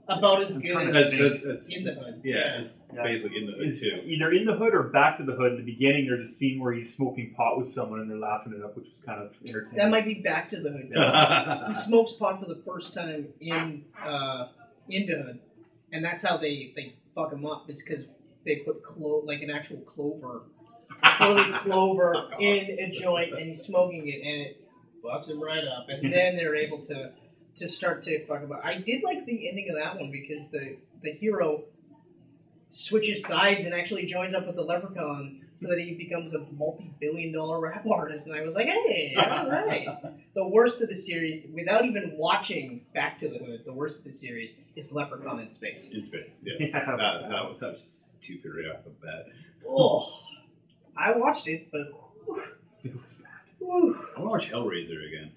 About as I'm good trying as to That's In the Hood. yeah, it's Yeah. basically in the Hood is too. either In the Hood or Back to the Hood. In the beginning, there's a scene where he's smoking pot with someone and they're laughing it up, which was kind of entertaining. That might be Back to the Hood. He smokes pot for the first time in the Hood, and that's how they fuck him up. Is because they put like an actual clover, 4-leaf clover in a joint, and he's smoking it, and it fucks him right up. And then they're able to start to fuck him up. I did like the ending of that one because the hero switches sides and actually joins up with the leprechaun so that he becomes a multi-billion-dollar rap artist. And I was like, hey, all right. The worst of the series, without even watching Back to the Hood, the worst of the series is Leprechaun in Space. In space, yeah. Yeah. That was stupid right off the bat. Oh, I watched it, but It was bad. whew. I want to watch Hellraiser again.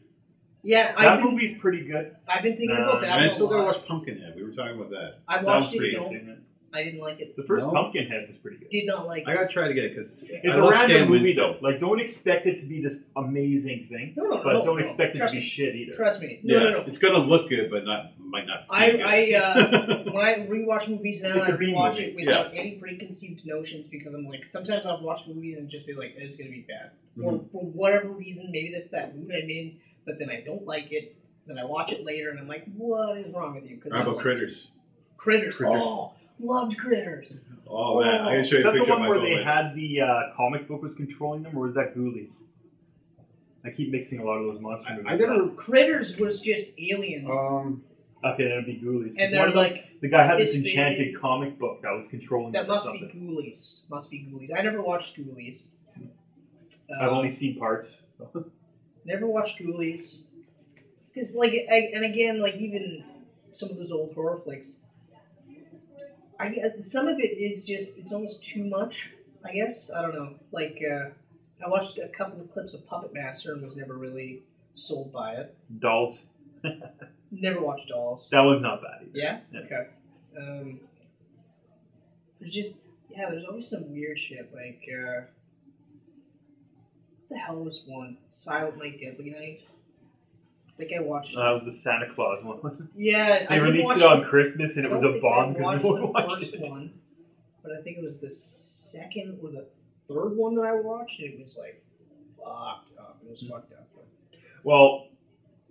Yeah, That movie's pretty good. I've been thinking about that And I one still a gotta lot. watch Pumpkinhead. We were talking about that. I That watched was it, pretty don't- good. I didn't like it. The first No. Pumpkinhead was pretty good. Did not like I it. gotta try to get it because It's a random movie though. Like, don't expect it to be this amazing thing, but don't expect it to Trust be me. shit either. Trust me. Yeah, No. it's gonna look good, but might not. Be good. When I rewatch movies now, It's I a B rewatch movie. it without any preconceived notions because I'm like, sometimes I'll watch movies and just be like, it's gonna be bad. Or for whatever reason, maybe that's that mood I'm in, but then I don't like it. Then I watch it later and I'm like, what is wrong with you? How about Critters? Critters. Oh, loved Critters. Oh man, I can show Is you a that the picture of one my where phone they later. had the comic book was controlling them, or was that Ghoulies? I keep mixing a lot of those monster movies. I never. Critters was just aliens. Okay, then it'd be Ghoulies. And One they're of them- like, the guy had this this big- enchanted comic book that was controlling that them or must be something. Ghoulies. Must be Ghoulies. I never watched Ghoulies. I've only seen parts. Never watched Ghoulies. Because, like, and again, like, even some of those old horror flicks, some of it is just, it's almost too much, I guess. I don't know. Like, I watched a couple of clips of Puppet Master and was never really sold by it. Dolls. Never watched Dolls. That one's not bad either. Yeah? Yeah. Okay. There's always some weird shit, like, what the hell was one? Silent Night, Deadly Night? I think I watched. That was the Santa Claus one, wasn't it? Yeah, They I didn't released watch it on Christmas and it was a bomb I because no one watched watched the first it. one, but I think it was the second or the third one that I watched, and it was like fucked up. It was fucked up. Well,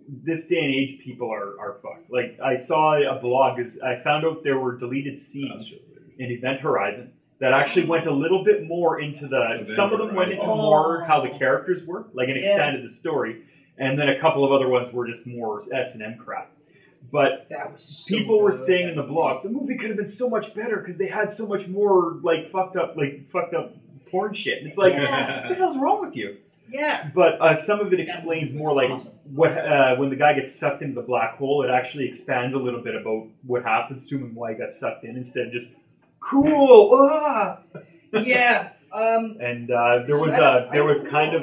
this day and age, people are fucked. Like, I saw a blog, I found out there were deleted scenes in Event Horizon that actually went a little bit more into some of them went into more how the characters were, like it expanded the story, and then a couple of other ones were just more S&M crap. But that was so people were good. saying in the blog, the movie could have been so much better because they had so much more fucked up porn shit. And it's like, what the hell's wrong with you? Yeah. But some of it explains more like what when the guy gets sucked into the black hole, it actually expands a little bit about what happens to him and why he got sucked in instead of just cool. Ah! Yeah. And there was kind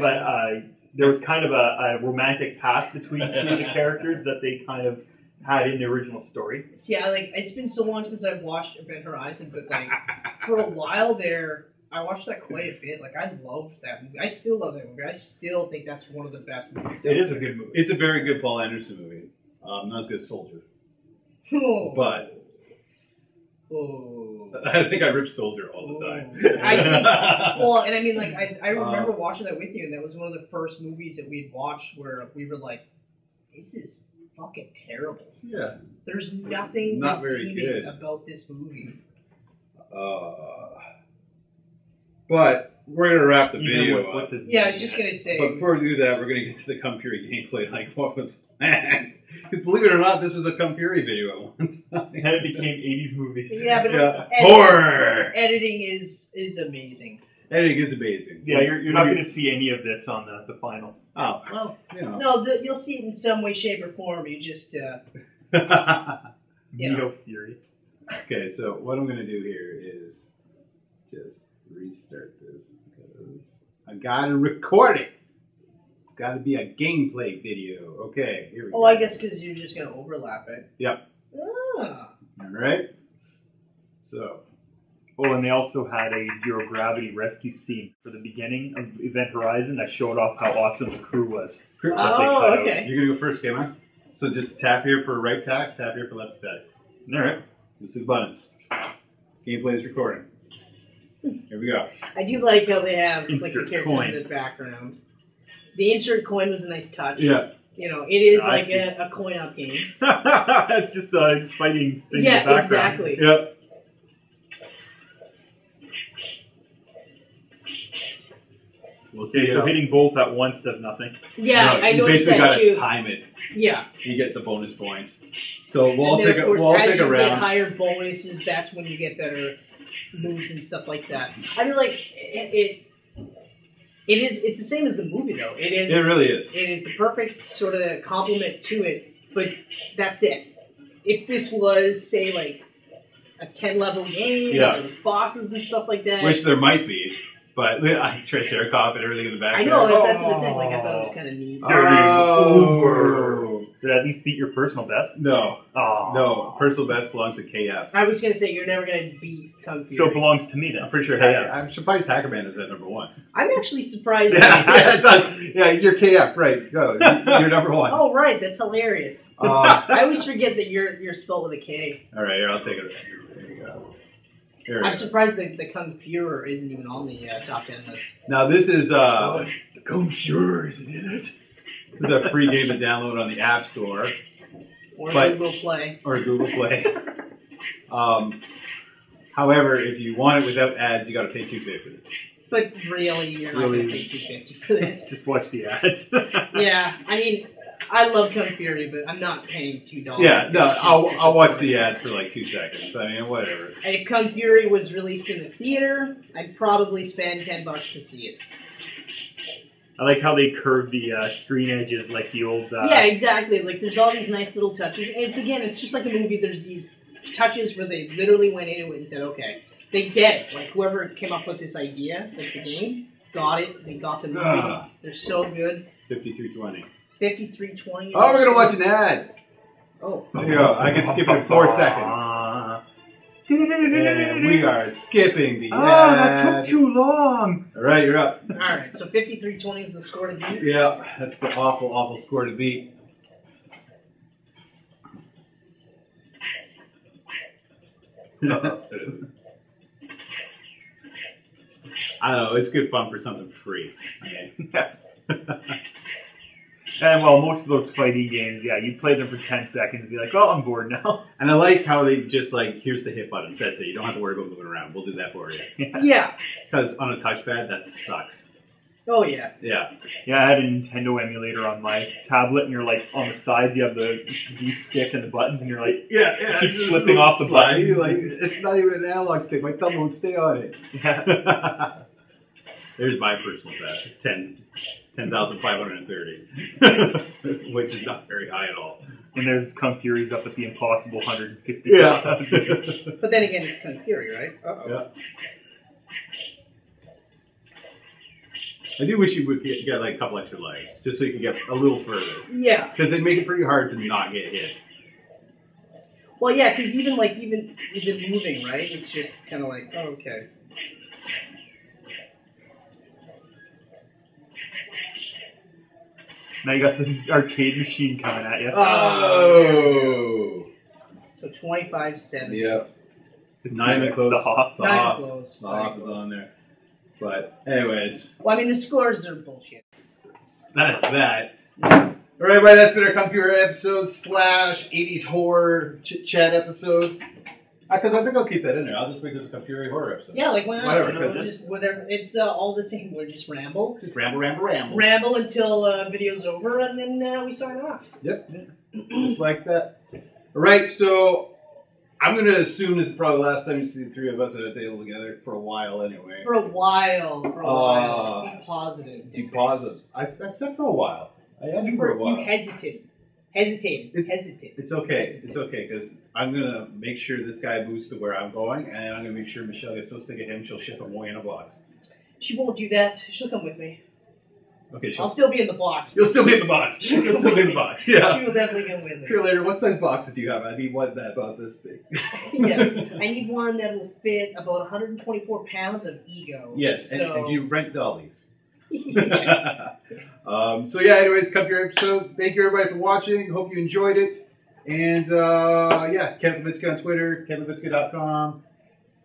of a romantic past between two of the characters that they kind of had in the original story. Yeah, like it's been so long since I've watched Event Horizon, but like for a while there, I watched that quite a bit. Like I loved that movie. I still love that movie. I still think that's one of the best movies. It is a good movie. It's a very good Paul Anderson movie. Not as good as Soldier, Oh. but Oh. I think I rip Soldier all the time. I think, well, and I mean, like, I remember watching that with you, and that was one of the first movies that we'd watched where we were like, this is fucking terrible. Yeah. There's nothing Not very redeeming good. about this movie. But we're gonna wrap the Even video with up. what's his Yeah, I name was just in it. gonna say. But before we do that, we're gonna get to the Come Fury gameplay, like what was planned. Because believe it or not, this was a Come Fury video at one time. And it became 80s movies. Yeah, but Horror! editing is amazing. Editing is amazing. Yeah, you're not going to see any of this on the final. Oh, Well, you know. no, you'll see it in some way, shape, or form. You just, you know. Neo Fury. Okay, so what I'm going to do here is just restart this because I got to record it. It's got to be a gameplay video. Okay, here we go. Oh, I guess because you're just gonna overlap it. Yep. Ah. All right. So. Oh, and they also had a zero gravity rescue scene for the beginning of Event Horizon that showed off how awesome the crew was. Oh, okay. You're going to go first, okay, man? So just tap here for right tack, tap here for left attack. All right. This is buttons. Gameplay is recording. Here we go. I do like how they have like the Insert characters coin. in the background. The insert coin was a nice touch. Yeah. You know, it is I like see. a coin-op game. That's just a fighting thing Yeah, in the background. exactly. Yep. We'll see. Okay, so hitting both at once does nothing. Yeah, No, I you noticed basically that got too. to time it. Yeah. You get the bonus points. So we'll all And then, take of course, we'll all as take a you get round. higher bonuses, that's when you get better moves and stuff like that. I mean, like it's the same as the movie though. It is. It really is. It is the perfect sort of complement to it, but that's it. If this was, say, like a 10-level game, Yeah. there was bosses and stuff like that. Which there might be, but Triceratops and everything in the I background. know, that's what I'm saying. Like, I thought it was kind of neat. Over. The Did at least beat your personal best? No. Oh. No. Personal best belongs to KF. I was gonna say you're never gonna beat Kung Fury. So it belongs to me then. I'm pretty sure. KF. I'm surprised Hackerman is at number 1. I'm actually surprised. Yeah, it does. Yeah, you're KF, right? Go. You're number 1. Oh right, that's hilarious. I always forget that you're spelled with a K. All right, here, I'll take it. There you go. There we I'm go. surprised that the Kung Fuhrer isn't even on the top 10 list. Now this is The Kung Fuhrer isn't in it. this is a free game to download on the App Store Or But- Google Play. or Google Play. However, if you want it without ads, you got to pay $2.50. But really, you're not Really? gonna pay $2.50 for this. Just watch the ads. Yeah, I mean, I love Kung Fury, but I'm not paying $2. Yeah, no, I'll watch the ads for like 2 seconds. I mean, whatever. And if Kung Fury was released in the theater, I'd probably spend $10 to see it. I like how they curve the screen edges like the old... Yeah, exactly. Like, there's all these nice little touches. And it's just like a movie. There's these touches where they literally went into it and said, okay, they get it. Like, whoever came up with this idea, like the game, got it. They got the movie. They're so good. 5320. 5320. Oh, we're gonna watch an ad. Oh. Here you go. I can skip it in 4 seconds. And we are skipping the Oh, ad. that took too long. All right, you're up. All right, so 5320 is the score to beat. Yeah, that's the awful, awful score to beat. I don't know. It's good fun for something free. Okay. And well, most of those fighting games, yeah, you play them for 10 seconds and be like, oh, I'm bored now. And I like how they just like, here's the hit button. That's it. You don't have to worry about moving around. We'll do that for you. Yeah. Because on a touchpad, that sucks. Oh, yeah. Yeah. Yeah, I had a Nintendo emulator on my tablet, and you're like, on the sides, you have the D-stick and the buttons, and you're like, Yeah, keep slipping off the buttons. Like, it's not even an analog stick. My thumb won't stay on it. Yeah. There's my personal best. 10,530. Which is not very high at all. And there's Kung Fury's up at the impossible 150. Yeah. But then again, it's Kung Fury, right? Uh-oh. Yeah. I do wish you would get like a couple extra legs, just so you can get a little further. Yeah. Because they make it pretty hard to not get hit. Well, yeah, because even moving, right? It's just kind of like, oh, okay. Now you got the arcade machine coming at you. Oh. So 25-70. Yeah. It's Not even close. The Hoff. The Not even Hoff. close. The Hoff is on there. But anyways, Well, I mean, the scores are bullshit. that's that. All right, everybody, that's been our computer episode / 80s horror chit-chat episode. Because I think I'll keep that in there. I'll just make this a computer horror episode. Yeah, like why not? Whatever, You know, 'cause just whatever. It's all the same. We just ramble. Just ramble, ramble, ramble. Ramble until video's over, and then we sign off. Yep. Just like that. All right, so I'm going to assume this is probably the last time you see the three of us at a table together for a while anyway. For a while. Be positive. Be positive. I said for a while. I had you for a while. You hesitated. It's okay. It's okay, because I'm going to make sure this guy moves to where I'm going, and I'm going to make sure Michelle gets so sick of him, she'll ship him away in a box. She won't do that. She'll come with me. Okay, I'll still be in the box. You'll still be in the box. You'll still be in the box. Yeah. She will definitely come with me. Sure, later. What size boxes do you have? I need one that about this big. Yeah. I need one that will fit about 124 pounds of ego. Yes, So, and you rent dollies. yeah. So yeah, anyways, come to your episode. Thank you everybody for watching. Hope you enjoyed it. And yeah, Kevin Levitsky on Twitter, kevinlevitsky.com.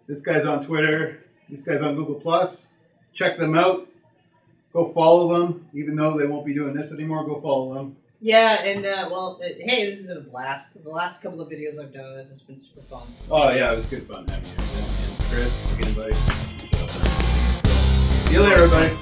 This guy's on Twitter. This guy's on Google+. Check them out. Go follow them. Even though they won't be doing this anymore, go follow them. Yeah, and hey, this has been a blast. The last couple of videos I've done, it's been super fun. Oh yeah, it was good fun having you. And Kris, again, buddy. See you later, everybody.